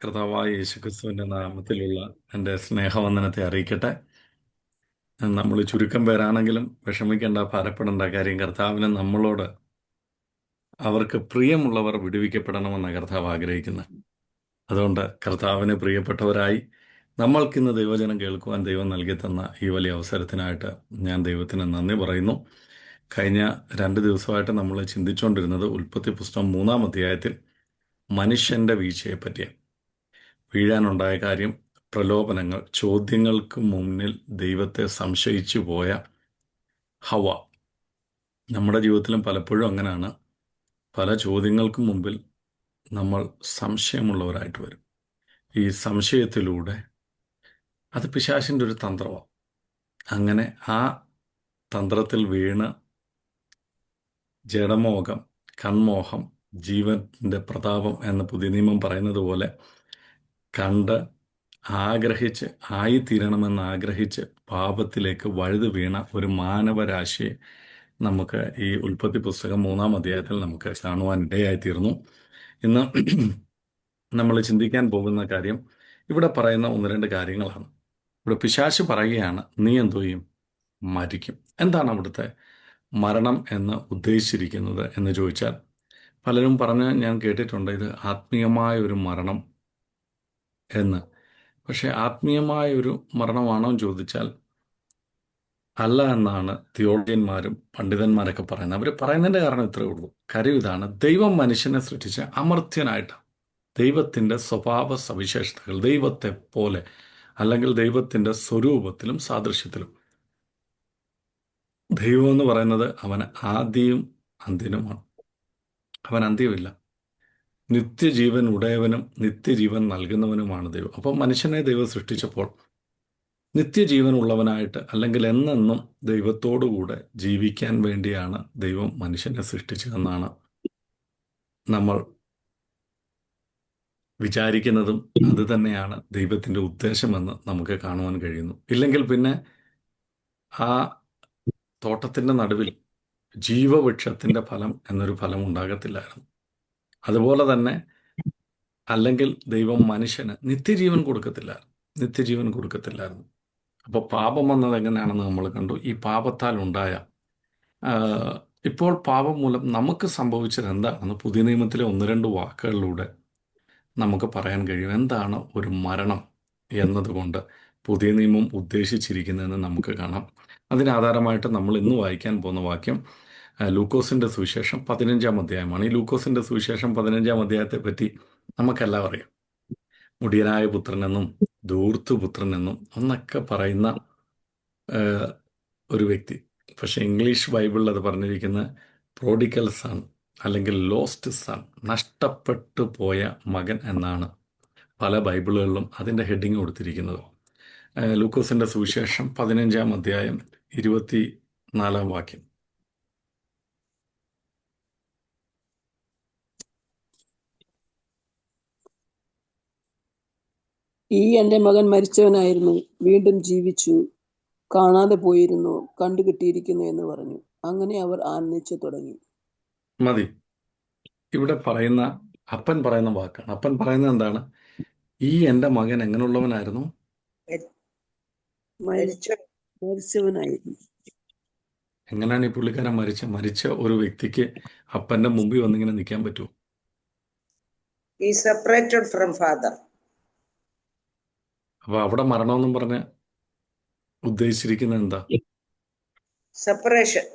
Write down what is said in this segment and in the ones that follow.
കർത്താവായ യേശുക്രിസ്തുവിന്റെ നാമത്തിലുള്ള എൻ്റെ സ്നേഹവന്ദനത്തെ അറിയിക്കട്ടെ. നമ്മൾ ചുരുക്കം പേരാണെങ്കിലും വിഷമിക്കേണ്ട, ഭാരപ്പെടേണ്ട കാര്യം. കർത്താവിന് നമ്മളോട് അവർക്ക് പ്രിയമുള്ളവർ വിടുവിക്കപ്പെടണമെന്ന കർത്താവ് ആഗ്രഹിക്കുന്നത്. അതുകൊണ്ട് കർത്താവിന് പ്രിയപ്പെട്ടവരായി നമ്മൾക്കിന്ന് ദൈവജനം കേൾക്കുവാൻ ദൈവം നൽകി തന്ന ഈ വലിയ അവസരത്തിനായിട്ട് ഞാൻ ദൈവത്തിന് നന്ദി പറയുന്നു. കഴിഞ്ഞ 2 ദിവസമായിട്ട് നമ്മൾ ചിന്തിച്ചുകൊണ്ടിരുന്നത് ഉൽപ്പത്തി പുസ്തകം 3-ാം അധ്യായത്തിൽ മനുഷ്യന്റെ വീഴ്ചയെപ്പറ്റിയാണ്. വീഴാനുണ്ടായ കാര്യം, പ്രലോഭനങ്ങൾ, ചോദ്യങ്ങൾക്ക് മുന്നിൽ ദൈവത്തെ സംശയിച്ചു പോയ ഹവ. നമ്മുടെ ജീവിതത്തിലും പലപ്പോഴും അങ്ങനെയാണ്. പല ചോദ്യങ്ങൾക്കും മുമ്പിൽ നമ്മൾ സംശയമുള്ളവരായിട്ട് വരും. ഈ സംശയത്തിലൂടെ അത് പിശാചിൻ്റെ ഒരു തന്ത്രമാണ്. അങ്ങനെ ആ തന്ത്രത്തിൽ വീണ് ജഡമോഹം, കൺമോഹം, ജീവന്റെ പ്രതാപം എന്ന പുതിയ നിയമം പറയുന്നത് പോലെ കണ്ട് ആഗ്രഹിച്ച് ആയിത്തീരണമെന്ന് ആഗ്രഹിച്ച് പാപത്തിലേക്ക് വഴുതു വീണ ഒരു മാനവരാശിയെ നമുക്ക് ഈ ഉൽപ്പത്തി പുസ്തകം 3-ാം അധ്യായത്തിൽ നമുക്ക് കാണുവാൻ ഇടയായിത്തീർന്നു. ഇന്ന് നമ്മൾ ചിന്തിക്കാൻ പോകുന്ന കാര്യം ഇവിടെ പറയുന്ന 1-2 കാര്യങ്ങളാണ്. ഇവിടെ പിശാച് പറയുകയാണ്, നീ എന്തോ ചെയ്യും? മരിക്കും. എന്താണ് അവിടുത്തെ മരണം എന്ന് ഉദ്ദേശിച്ചിരിക്കുന്നത് എന്ന് ചോദിച്ചാൽ, പലരും പറഞ്ഞ് ഞാൻ കേട്ടിട്ടുണ്ട് ഇത് ആത്മീയമായ ഒരു മരണം എന്ന്. പക്ഷേ ആത്മീയമായ ഒരു മരണമാണോ എന്ന് ചോദിച്ചാൽ അല്ല എന്നാണ് തിയോളജിയന്മാരും പണ്ഡിതന്മാരൊക്കെ പറയുന്നത്. അവർ പറയുന്നതിൻ്റെ കാരണം ഇത്രയേ ഉള്ളൂ. കാര്യം ഇതാണ്: ദൈവം മനുഷ്യനെ സൃഷ്ടിച്ച അമർത്യനായിട്ട്, ദൈവത്തിൻ്റെ സ്വഭാവ സവിശേഷതകൾ, ദൈവത്തെ പോലെ അല്ലെങ്കിൽ ദൈവത്തിൻ്റെ സ്വരൂപത്തിലും സാദൃശ്യത്തിലും. ദൈവം എന്ന് പറയുന്നത് അവൻ ആദിയും അന്ത്യനുമാണ്. അവൻ അന്ത്യമില്ല. നിത്യജീവൻ ഉടയവനും നിത്യജീവൻ നൽകുന്നവനുമാണ് ദൈവം. അപ്പോൾ മനുഷ്യനെ ദൈവം സൃഷ്ടിച്ചപ്പോൾ നിത്യജീവൻ ഉള്ളവനായിട്ട്, അല്ലെങ്കിൽ എന്നെന്നും ദൈവത്തോടുകൂടെ ജീവിക്കാൻ വേണ്ടിയാണ് ദൈവം മനുഷ്യനെ സൃഷ്ടിച്ചതെന്നാണ് നമ്മൾ വിചാരിക്കുന്നതും അത് തന്നെയാണ് ദൈവത്തിൻ്റെ ഉദ്ദേശമെന്ന് നമുക്ക് കാണുവാൻ കഴിയുന്നു. ഇല്ലെങ്കിൽ പിന്നെ ആ തോട്ടത്തിൻ്റെ നടുവിൽ ജീവവൃക്ഷത്തിൻ്റെ ഫലം എന്നൊരു ഫലം ഉണ്ടാകത്തില്ലായിരുന്നു. അതുപോലെ തന്നെ അല്ലെങ്കിൽ ദൈവം മനുഷ്യന് നിത്യജീവൻ കൊടുക്കത്തില്ലായിരുന്നു. അപ്പോൾ പാപം വന്നത് എങ്ങനെയാണെന്ന് നമ്മൾ കണ്ടു. ഈ പാപത്താൽ ഉണ്ടായ ഇപ്പോൾ പാപം മൂലം നമുക്ക് സംഭവിച്ചത് എന്താണെന്ന് പുതിയ നിയമത്തിലെ 1-2 വാക്കുകളിലൂടെ നമുക്ക് പറയാൻ കഴിയും. എന്താണ് ഒരു മരണം എന്നതുകൊണ്ട് പുതിയ നിയമം ഉദ്ദേശിച്ചിരിക്കുന്നതെന്ന് നമുക്ക് കാണാം. അതിനാധാരമായിട്ട് നമ്മൾ ഇന്ന് വായിക്കാൻ പോകുന്ന വാക്യം ലൂക്കോസിൻ്റെ സുവിശേഷം 15-ാം അധ്യായമാണ്. ഈ ലൂക്കോസിൻ്റെ സുവിശേഷം 15-ാം അധ്യായത്തെ പറ്റി നമുക്കെല്ലാം അറിയാം. മുടിയനായ പുത്രനെന്നും ധൂർത്തുപുത്രനെന്നും ഒന്നൊക്കെ പറയുന്ന ഒരു വ്യക്തി. പക്ഷേ ഇംഗ്ലീഷ് ബൈബിളിൽ അത് പറഞ്ഞിരിക്കുന്ന പ്രോഡിക്കൽ സൺ അല്ലെങ്കിൽ ലോസ്റ്റ് സൺ, നഷ്ടപ്പെട്ടു പോയ മകൻ എന്നാണ് പല ബൈബിളുകളിലും അതിൻ്റെ ഹെഡിങ് കൊടുത്തിരിക്കുന്നത്. ലൂക്കോസിൻ്റെ സുവിശേഷം 15-ാം അധ്യായം 24-ാം വാക്യം. ഈ എൻ്റെ മകൻ മരിച്ചവനായിരുന്നു, വീണ്ടും ജീവിച്ചു, കാണാതെ പോയിരുന്നു, കണ്ടുകിട്ടിയിരിക്കുന്നു എന്ന് പറഞ്ഞു. അങ്ങനെ അവർ ആനന്ദിച്ചു തുടങ്ങി. മതി. ഇവിടെ പറയുന്ന അപ്പൻ പറയുന്ന വാക്കാണ്. അപ്പൻ പറയുന്നത് എന്താണ്? ഈ എൻ്റെ മകൻ എങ്ങനെയുള്ളവനായിരുന്നു? മരിച്ചവനായിരുന്നു. എങ്ങനെയാണ് ഈ പുള്ളിക്കാരൻ മരിച്ച ഒരു വ്യക്തിക്ക് അപ്പൻ്റെ മുമ്പിൽ വന്നിങ്ങനെ നിൽക്കാൻ പറ്റുമോ? He separated from father. അപ്പൊ അവിടെ മരണമെന്നും പറഞ്ഞ് ഉദ്ദേശിച്ചിരിക്കുന്നത് എന്താ? Separation.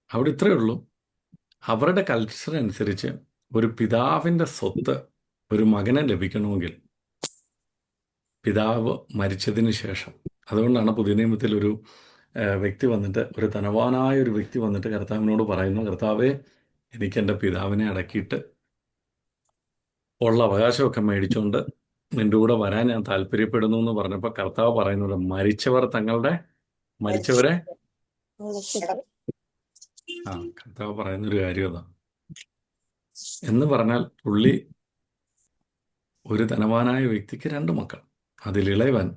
അവിടെ ഇത്രയേ ഉള്ളൂ. അവരുടെ കൾച്ചർ അനുസരിച്ച് ഒരു പിതാവിൻ്റെ സ്വത്ത് ഒരു മകനെ ലഭിക്കണമെങ്കിൽ പിതാവ് മരിച്ചതിന് ശേഷം, അതുകൊണ്ടാണ് പുതിയ നിയമത്തിൽ ഒരു വ്യക്തി വന്നിട്ട്, ഒരു ധനവാനായ ഒരു വ്യക്തി വന്നിട്ട് കർത്താവിനോട് പറയുന്നു, കർത്താവേ, എനിക്ക് എൻ്റെ പിതാവിനെ അടക്കിയിട്ട് ഉള്ള അവകാശമൊക്കെ മേടിച്ചുകൊണ്ട് നിൻ്റെ കൂടെ വരാൻ ഞാൻ താല്പര്യപ്പെടുന്നു എന്ന് പറഞ്ഞപ്പോൾ കർത്താവ് പറയുന്നത്, മരിച്ചവരെ കർത്താവ് പറയുന്നൊരു കാര്യം അതാ. എന്ന് പറഞ്ഞാൽ പുള്ളി ഒരു ധനവാനായ വ്യക്തിക്ക് 2 മക്കൾ. അതിലിളയവൻ,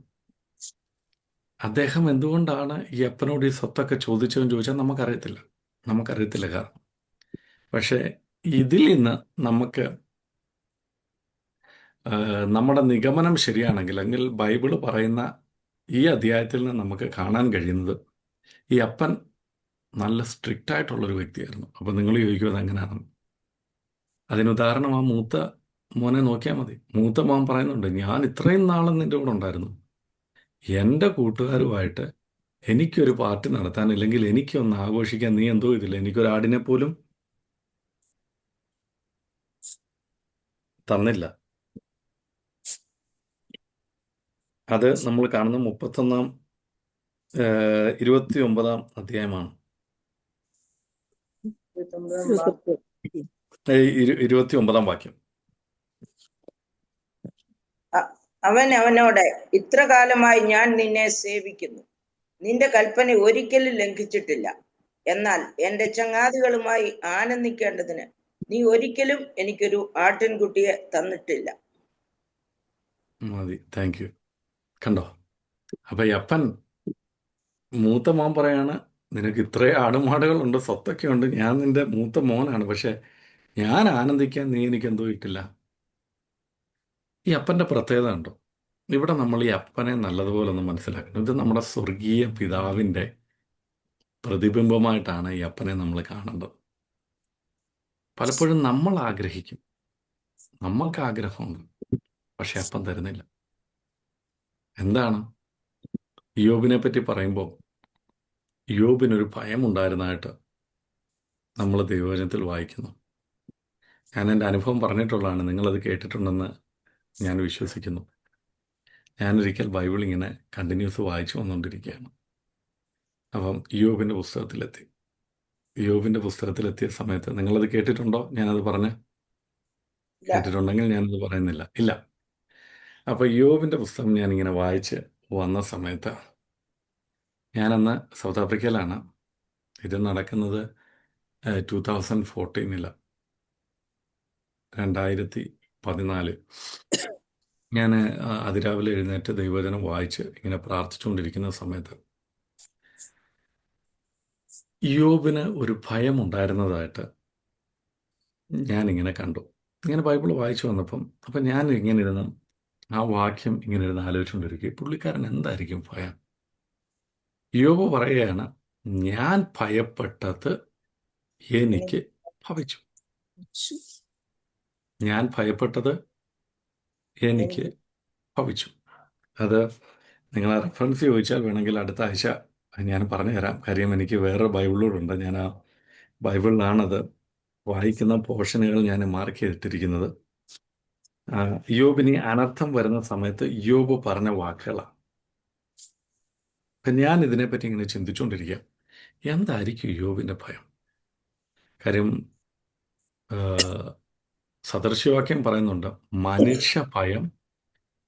അദ്ദേഹം എന്തുകൊണ്ടാണ് ഈ അപ്പനോട് ഈ സ്വത്തൊക്കെ ചോദിച്ചതെന്ന് ചോദിച്ചാൽ നമുക്കറിയത്തില്ല കാരണം. പക്ഷേ ഇതിൽ നിന്ന് നമുക്ക് നമ്മുടെ നിഗമനം ശരിയാണെങ്കിൽ എങ്കിൽ ബൈബിള് പറയുന്ന ഈ അധ്യായത്തിൽ നിന്ന് നമുക്ക് കാണാൻ കഴിയുന്നത് ഈ അപ്പൻ നല്ല സ്ട്രിക്റ്റ് ആയിട്ടുള്ളൊരു വ്യക്തിയായിരുന്നു. അപ്പം നിങ്ങൾ ചോദിക്കും അതെങ്ങനെയാണ്? അതിനുദാഹരണം ആ മൂത്ത മോനെ നോക്കിയാൽ മതി. മൂത്ത മോൻ പറയുന്നുണ്ട്, ഞാൻ ഇത്രയും നാളും നിൻ്റെ കൂടെ ഉണ്ടായിരുന്നു, എൻ്റെ കൂട്ടുകാരുമായിട്ട് എനിക്കൊരു പാർട്ടി നടത്താൻ, ഇല്ലെങ്കിൽ എനിക്കൊന്ന് ആഘോഷിക്കാൻ നീ എന്തോ ഇതില്ല, എനിക്കൊരു ആടിനെ പോലും തന്നില്ല. അത് നമ്മൾ കാണുന്ന 29 അധ്യായമാണ്. 29 വാക്യം. അവൻ അവനോട്, ഇത്ര കാലമായി ഞാൻ നിന്നെ സേവിക്കുന്നു, നിന്റെ കൽപ്പന ഒരിക്കലും ലംഘിച്ചിട്ടില്ല. എന്നാൽ എന്റെ ചങ്ങാതികളുമായി ആനന്ദിക്കേണ്ടതിന് നീ ഒരിക്കലും എനിക്കൊരു ആട്ടിൻകുട്ടിയെ തന്നിട്ടില്ല. മതി, താങ്ക് യു. കണ്ടോ? അപ്പൊ ഈ അപ്പൻ മൂത്ത മോൻ പറയാണ്, നിനക്ക് ഇത്രയും ആടുമാടുകളുണ്ട്, സ്വത്തൊക്കെ ഉണ്ട്, ഞാൻ നിന്റെ മൂത്ത മോനാണ്, പക്ഷെ ഞാൻ ആനന്ദിക്കാൻ നീ എനിക്ക് എന്തോ ഇട്ടില്ല. ഈ അപ്പൻ്റെ പ്രത്യേകത ഉണ്ടോ? ഇവിടെ നമ്മൾ ഈ അപ്പനെ നല്ലതുപോലെ ഒന്ന് മനസ്സിലാക്കണം. ഇത് നമ്മുടെ സ്വർഗീയ പിതാവിൻ്റെ പ്രതിബിംബമായിട്ടാണ് ഈ അപ്പനെ നമ്മൾ കാണേണ്ടത്. പലപ്പോഴും നമ്മൾ ആഗ്രഹിക്കും, നമുക്ക് ആഗ്രഹമുണ്ട്, പക്ഷെ അപ്പൻ തരുന്നില്ല. എന്താണ്? യോബിനെ പറ്റി പറയുമ്പോൾ യോബിനൊരു ഭയമുണ്ടായിരുന്നതായിട്ട് നമ്മൾ ദൈവവചനത്തിൽ വായിക്കുന്നു. ഞാൻ എൻ്റെ അനുഭവം പറഞ്ഞിട്ടുള്ളതാണ്, നിങ്ങളത് കേട്ടിട്ടുണ്ടെന്ന് ഞാൻ വിശ്വസിക്കുന്നു. ഞാനൊരിക്കൽ ബൈബിൾ ഇങ്ങനെ കണ്ടിന്യൂസ് വായിച്ചു വന്നുകൊണ്ടിരിക്കുകയാണ്. അപ്പം യോബിൻ്റെ പുസ്തകത്തിലെത്തിയ സമയത്ത് നിങ്ങളത് കേട്ടിട്ടുണ്ടോ? ഞാനത് പറഞ്ഞ് കേട്ടിട്ടുണ്ടെങ്കിൽ ഞാനത് പറയുന്നില്ല. ഇല്ല. അപ്പോൾ യോബിൻ്റെ പുസ്തകം ഞാനിങ്ങനെ വായിച്ച് വന്ന സമയത്ത്, ഞാനന്ന് സൗത്ത് ആഫ്രിക്കയിലാണ്. ഇത് നടക്കുന്നത് 2014 2014 ഞാൻ അതിരാവിലെ എഴുന്നേറ്റ് ദൈവവചനം വായിച്ച് ഇങ്ങനെ പ്രാർത്ഥിച്ചുകൊണ്ടിരിക്കുന്ന സമയത്ത് യോബിന് ഒരു ഭയം ഉണ്ടായിരുന്നതായിട്ട് ഞാനിങ്ങനെ കണ്ടു. ഇങ്ങനെ ബൈബിൾ വായിച്ചു വന്നപ്പം ഞാൻ ഇങ്ങനെ ഇരുന്ന് ആ വാക്യം ഇങ്ങനെ ഇരുന്ന് ആലോചിച്ചുകൊണ്ടിരിക്കുക, പുള്ളിക്കാരൻ എന്തായിരിക്കും ഭയം? യോബ് പറയുകയാണ്, ഞാൻ ഭയപ്പെട്ടത് എനിക്ക് ഭവിച്ചു. ഞാൻ ഭയപ്പെട്ടത് എനിക്ക് ഭവിച്ചു. അത് നിങ്ങൾ ആ റെഫറൻസ് ചോദിച്ചാൽ വേണമെങ്കിൽ അടുത്ത ആഴ്ച ഞാൻ പറഞ്ഞു തരാം. കാര്യം എനിക്ക് വേറെ ബൈബിളുകളുണ്ട്. ഞാൻ ആ ബൈബിളിലാണത് വായിക്കുന്ന പോർഷനുകൾ ഞാൻ മാർക്ക് ചെയ്തിട്ടിരിക്കുന്നത്. യോബിന് അനർത്ഥം വരുന്ന സമയത്ത് യോബ് പറഞ്ഞ വാക്കുകളാണ്. അപ്പം ഞാൻ ഇതിനെപ്പറ്റി ഇങ്ങനെ ചിന്തിച്ചുകൊണ്ടിരിക്കുക, എന്തായിരിക്കും യോബിൻ്റെ ഭയം? കാര്യം സദൃശവാക്യം പറയുന്നുണ്ട്, മനുഷ്യ ഭയം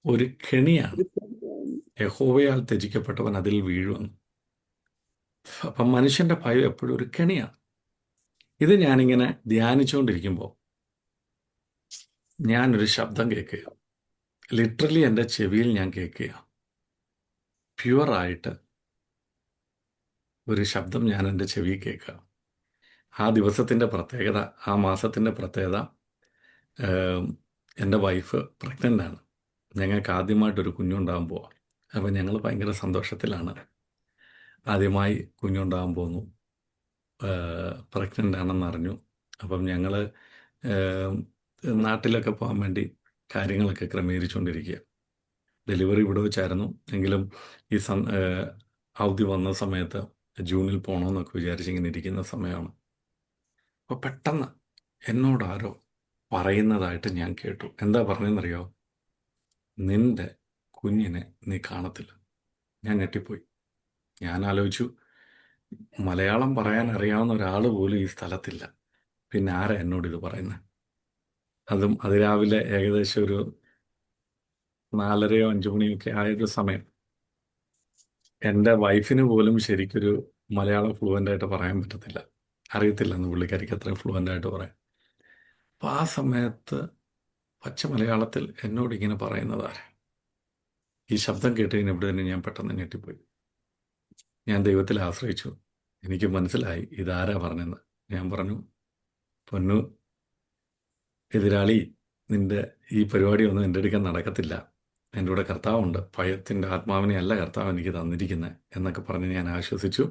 ഒരു കെണിയാണ്, യഹോവയാൽ ത്യജിക്കപ്പെട്ടവൻ അതിൽ വീഴുമെന്ന്. അപ്പം മനുഷ്യൻ്റെ ഭയം എപ്പോഴും ഒരു കെണിയാണ്. ഇത് ഞാനിങ്ങനെ ധ്യാനിച്ചുകൊണ്ടിരിക്കുമ്പോൾ ഞാനൊരു ശബ്ദം കേൾക്കുക, ലിറ്ററലി എൻ്റെ ചെവിയിൽ ഞാൻ കേൾക്കുക, പ്യുവറായിട്ട് ഒരു ശബ്ദം ഞാൻ എൻ്റെ ചെവിയിൽ കേൾക്കുക. ആ ദിവസത്തിൻ്റെ പ്രത്യേകത, ആ മാസത്തിൻ്റെ പ്രത്യേകത, എൻ്റെ വൈഫ് പ്രഗ്നൻ്റാണ്. ഞങ്ങൾക്ക് ആദ്യമായിട്ടൊരു കുഞ്ഞുണ്ടാകാൻ പോവാം. അപ്പം ഞങ്ങൾ ഭയങ്കര സന്തോഷത്തിലാണ്. ആദ്യമായി കുഞ്ഞുണ്ടാകാൻ പോകുന്നു, പ്രഗ്നൻ്റ് ആണെന്ന് അറിഞ്ഞു. അപ്പം ഞങ്ങൾ നാട്ടിലൊക്കെ പോകാൻ വേണ്ടി കാര്യങ്ങളൊക്കെ ക്രമീകരിച്ചുകൊണ്ടിരിക്കുക. ഡെലിവറി ഇവിടെ വെച്ചായിരുന്നു, എങ്കിലും ഈ അവധി വന്ന സമയത്ത് ജൂണിൽ പോകണമെന്നൊക്കെ വിചാരിച്ചിങ്ങനെ ഇരിക്കുന്ന സമയമാണ്. അപ്പോൾ പെട്ടെന്ന് എന്നോട് ആരോ പറയുന്നതായിട്ട് ഞാൻ കേട്ടു. എന്താ പറഞ്ഞതെന്നറിയോ? നിൻ്റെ കുഞ്ഞിനെ നീ കാണത്തില്ല. ഞാൻ ഞെട്ടിപ്പോയി. ഞാൻ ആലോചിച്ചു, മലയാളം പറയാൻ അറിയാവുന്ന ഒരാൾ പോലും ഈ സ്ഥലത്തില്ല, പിന്നെ ആരാ എന്നോട് ഇത് പറയുന്നത്? അതും അതിരാവിലെ ഏകദേശം ഒരു 4:30 5 മണിയൊക്കെ ആയൊരു സമയം. എൻ്റെ വൈഫിന് പോലും ശരിക്കൊരു മലയാളം ഫ്ലുവൻ്റായിട്ട് പറയാൻ പറ്റത്തില്ല, അറിയത്തില്ലെന്ന് പുള്ളിക്കാരിക്ക് അത്രയും ഫ്ലുവൻ്റായിട്ട് പറയാം. അപ്പോൾ ആ സമയത്ത് പച്ച മലയാളത്തിൽ എന്നോട് ഇങ്ങനെ പറയുന്നതാരെ? ഈ ശബ്ദം കേട്ട് ഇവിടെ തന്നെ ഞാൻ പെട്ടെന്ന് ഞെട്ടിപ്പോയി. ഞാൻ ദൈവത്തിൽ ആശ്രയിച്ചു. എനിക്ക് മനസ്സിലായി ഇതാരാ പറഞ്ഞെന്ന്. ഞാൻ പറഞ്ഞു, പൊന്നു എതിരാളി, നിന്റെ ഈ പരിപാടിയൊന്നും എൻ്റെ അടുക്കൽ നടക്കത്തില്ല, എൻ്റെ കൂടെ കർത്താവുണ്ട്, ഭയത്തിൻ്റെ ആത്മാവിനെ അല്ല കർത്താവ് എനിക്ക് തന്നിരിക്കുന്നത് എന്നൊക്കെ പറഞ്ഞ് ഞാൻ ആശ്വസിച്ചു.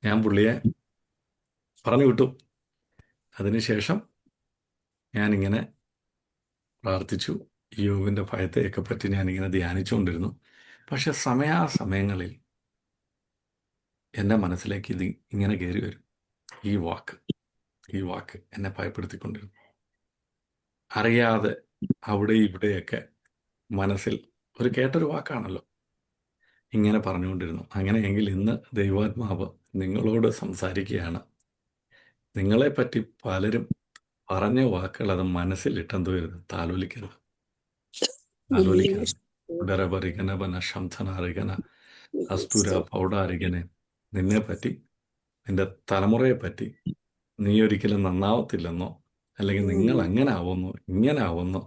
ഞാൻ പുള്ളിയെ പറഞ്ഞു വിട്ടു. അതിനുശേഷം ഞാനിങ്ങനെ പ്രാർത്ഥിച്ചു. യോബിൻ്റെ ഭയത്തെയൊക്കെ പറ്റി ഞാനിങ്ങനെ ധ്യാനിച്ചുകൊണ്ടിരുന്നു. പക്ഷെ സമയാസമയങ്ങളിൽ എൻ്റെ മനസ്സിലേക്ക് ഇത് ഇങ്ങനെ കയറി വരും. ഈ വാക്ക് എന്നെ ഭയപ്പെടുത്തിക്കൊണ്ടിരുന്നു. അറിയാതെ അവിടെ ഇവിടെയൊക്കെ മനസ്സിൽ കേട്ടൊരു വാക്കാണല്ലോ, ഇങ്ങനെ പറഞ്ഞുകൊണ്ടിരുന്നു. അങ്ങനെയെങ്കിൽ ഇന്ന് ദൈവാത്മാവ് നിങ്ങളോട് സംസാരിക്കുകയാണ്. നിങ്ങളെപ്പറ്റി പലരും പറഞ്ഞ വാക്കുകൾ അത് മനസ്സിലിട്ടെന്തു വരുത്, താലോലിക്കരുത്. ഉടരപരികന ശംഥനാറികന കസ്തൂര പൗഡാരികനെ, നിന്നെപ്പറ്റി, നിന്റെ തലമുറയെപ്പറ്റി നീ ഒരിക്കലും നന്നാവത്തില്ലെന്നോ, അല്ലെങ്കിൽ നിങ്ങൾ അങ്ങനെ ആവുന്നു, ഇങ്ങനെ ആവുന്നു,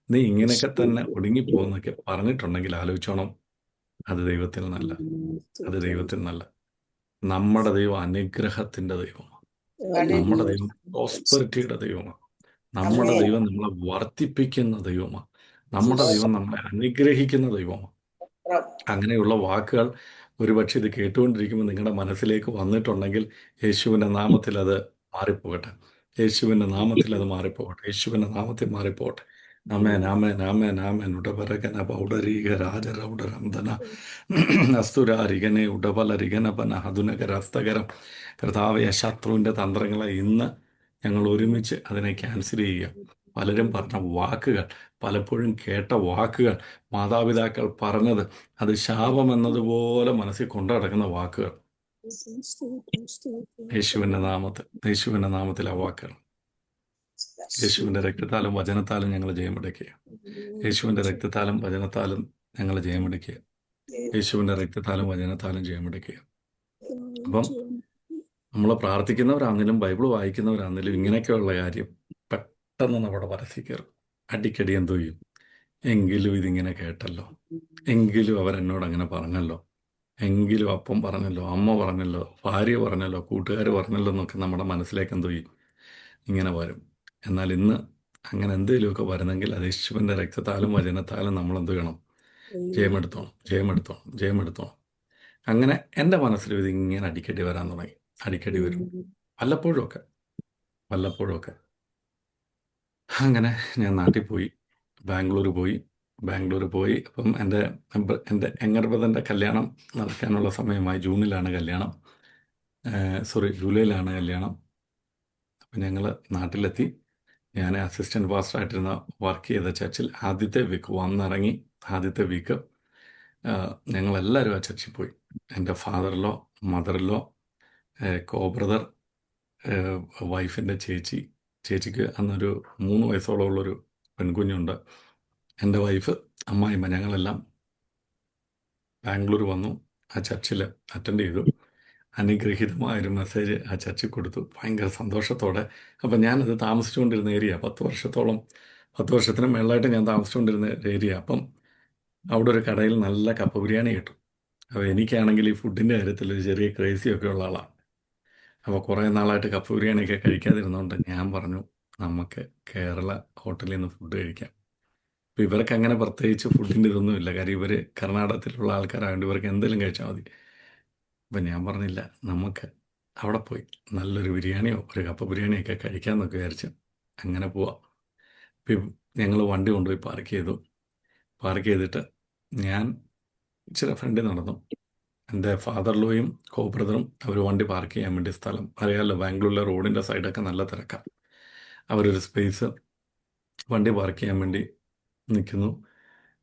നീ ഇങ്ങനെയൊക്കെ തന്നെ ഒടുങ്ങിപ്പോകുന്നൊക്കെ പറഞ്ഞിട്ടുണ്ടെങ്കിൽ ആലോചിച്ചോണം, അത് ദൈവത്തിൽ നല്ല, അത് ദൈവത്തിൽ നല്ല. നമ്മുടെ ദൈവം അനുഗ്രഹത്തിൻ്റെ ദൈവമാണ്. നമ്മുടെ ദൈവം പ്രോസ്പെറിറ്റിയുടെ ദൈവമാണ്. നമ്മുടെ ദൈവം നമ്മളെ വർദ്ധിപ്പിക്കുന്ന ദൈവമാണ്. നമ്മുടെ ദൈവം നമ്മളെ അനുഗ്രഹിക്കുന്ന ദൈവമാണ്. അങ്ങനെയുള്ള വാക്കുകൾ ഒരുപക്ഷെ ഇത് കേട്ടുകൊണ്ടിരിക്കുമ്പോൾ നിങ്ങളുടെ മനസ്സിലേക്ക് വന്നിട്ടുണ്ടെങ്കിൽ യേശുവിൻ്റെ നാമത്തിൽ അത് മാറിപ്പോകട്ടെ. യേശുവിൻ്റെ നാമത്തിൽ അത് മാറിപ്പോകട്ടെ. യേശുവിൻ്റെ നാമത്തിൽ മാറിപ്പോകട്ടെ. ആമേൻ, ആമേൻ, ആമേൻ, ആമേൻ. ഉടപരകന പൗഡരീക രാജരൗഡരംധന അസ്തുരാരികനെ ഉടപലരികനപന ഹതുനകരസ്തകരം. കർത്താവെ, ശത്രുവിൻ്റെ തന്ത്രങ്ങളെ ഇന്ന് ഞങ്ങൾ ഒരുമിച്ച് അതിനെ ക്യാൻസൽ ചെയ്യുക. പലരും പറഞ്ഞ വാക്കുകൾ, പലപ്പോഴും കേട്ട വാക്കുകൾ, മാതാപിതാക്കൾ പറഞ്ഞത്, അത് ശാപമെന്നതുപോലെ മനസ്സിൽ കൊണ്ടു നടക്കുന്ന വാക്കുകൾ, യേശുവിൻ്റെ നാമത്തിൽ ആ വാക്കുകൾ യേശുവിൻ്റെ രക്തത്താലും വചനത്താലും ഞങ്ങൾ ജയമെടുക്കുക. യേശുവിൻ്റെ രക്തത്താലും വചനത്താലും ഞങ്ങൾ ജയമെടുക്കുക. യേശുവിൻ്റെ രക്തത്താലും വചനത്താലും ജയമെടുക്കുക. അപ്പം നമ്മൾ പ്രാർത്ഥിക്കുന്നവരാണെങ്കിലും ബൈബിൾ വായിക്കുന്നവരാണെങ്കിലും ഇങ്ങനെയൊക്കെയുള്ള കാര്യം പെട്ടെന്ന് നമ്മുടെ മനസ്സിൽ കയറും. അടിക്കടി എന്തോ ചെയ്യും, എങ്കിലും ഇതിങ്ങനെ കേട്ടല്ലോ, എങ്കിലും അവരെന്നോട് അങ്ങനെ പറഞ്ഞല്ലോ, എങ്കിലും അപ്പം പറഞ്ഞല്ലോ, അമ്മ പറഞ്ഞല്ലോ, ഭാര്യ പറഞ്ഞല്ലോ, കൂട്ടുകാർ പറഞ്ഞല്ലോ എന്നൊക്കെ നമ്മുടെ മനസ്സിലേക്ക് എന്തോ ചെയ്യും, ഇങ്ങനെ വരും. എന്നാൽ ഇന്ന് അങ്ങനെ എന്തെങ്കിലുമൊക്കെ വരുന്നെങ്കിൽ അത് യേശുവിൻ്റെ രക്തത്താലും വചനത്താലും നമ്മൾ എന്ത് ചെയ്യണം? ജയമെടുത്തോണം. അങ്ങനെ എൻ്റെ മനസ്സിൽ ഇതിങ്ങനെ അടിക്കടി വരാൻ തുടങ്ങി. അടിക്കടി വരും, വല്ലപ്പോഴുമൊക്കെ. അങ്ങനെ ഞാൻ നാട്ടിൽ പോയി, ബാംഗ്ലൂർ പോയി. അപ്പം എൻ്റെ യങ്ങർ ബ്രദറിൻ്റെ കല്യാണം നടക്കാനുള്ള സമയമായി. ജൂണിലാണ് കല്യാണം, ജൂലൈയിലാണ് കല്യാണം. അപ്പം ഞങ്ങൾ നാട്ടിലെത്തി. ഞാൻ അസിസ്റ്റൻറ്റ് പാസ്റ്ററായിട്ടിരുന്ന വർക്ക് ചെയ്ത ചർച്ചിൽ ആദ്യത്തെ വീക്ക് വന്നിറങ്ങി. ആദ്യത്തെ വീക്ക് ഞങ്ങളെല്ലാവരും ആ ചർച്ചിൽ പോയി. എൻ്റെ ഫാദറിലോ, മദറിലോ, കോ ബ്രദർ, വൈഫിൻ്റെ ചേച്ചിക്ക് അന്നൊരു 3 വയസ്സോളമുള്ളൊരു പെൺകുഞ്ഞുണ്ട്. എൻ്റെ വൈഫ്, അമ്മായിമ്മ, ഞങ്ങളെല്ലാം ബാംഗ്ലൂർ വന്നു. ആ ചർച്ചിൽ അറ്റൻഡ് ചെയ്തു. അനുഗ്രഹീതമായൊരു മെസ്സേജ് ആ ചർച്ചിൽ കൊടുത്തു, ഭയങ്കര സന്തോഷത്തോടെ. അപ്പം ഞാനത് താമസിച്ചുകൊണ്ടിരുന്ന ഏരിയ, 10 വർഷത്തിന് മേളിലായിട്ട് ഞാൻ താമസിച്ചുകൊണ്ടിരുന്ന ഏരിയ. അപ്പം അവിടെ ഒരു കടയിൽ നല്ല കപ്പ ബിരിയാണി കിട്ടും. അപ്പോൾ എനിക്കാണെങ്കിൽ ഈ ഫുഡിൻ്റെ കാര്യത്തിൽ ഒരു ചെറിയ ക്രേസിയൊക്കെ ഉള്ള ആളാണ്. അപ്പോൾ കുറേ നാളായിട്ട് കപ്പ ബിരിയാണിയൊക്കെ കഴിക്കാതിരുന്നതുകൊണ്ട് ഞാൻ പറഞ്ഞു, നമുക്ക് കേരള ഹോട്ടലിൽ നിന്ന് ഫുഡ് കഴിക്കാം. അപ്പോൾ ഇവർക്ക് അങ്ങനെ പ്രത്യേകിച്ച് ഫുഡിൻ്റെ ഇതൊന്നുമില്ല, കാര്യം ഇവർ കർണാടകത്തിലുള്ള ആൾക്കാരായതുകൊണ്ട് ഇവർക്ക് എന്തെങ്കിലും കഴിച്ചാൽ മതി. അപ്പം ഞാൻ പറഞ്ഞില്ല, നമുക്ക് അവിടെ പോയി നല്ലൊരു ബിരിയാണിയോ ഒരു കപ്പ ബിരിയാണിയൊക്കെ കഴിക്കാമെന്നൊക്കെ വിചാരിച്ചു. അങ്ങനെ പോവാം. ഇപ്പം ഞങ്ങൾ വണ്ടി കൊണ്ടുപോയി പാർക്ക് ചെയ്തിട്ട് ഞാൻ ഇച്ചിരി ഫ്രണ്ടിൽ നടന്നു. എൻ്റെ ഫാദർലോയും കോ ബ്രദറും അവർ വണ്ടി പാർക്ക് ചെയ്യാൻ വേണ്ടി സ്ഥലം, അറിയാമല്ലോ ബാംഗ്ലൂരിലെ റോഡിൻ്റെ സൈഡൊക്കെ നല്ല തിരക്കാം. അവരൊരു സ്പേസ് വണ്ടി പാർക്ക് ചെയ്യാൻ വേണ്ടി നിൽക്കുന്നു.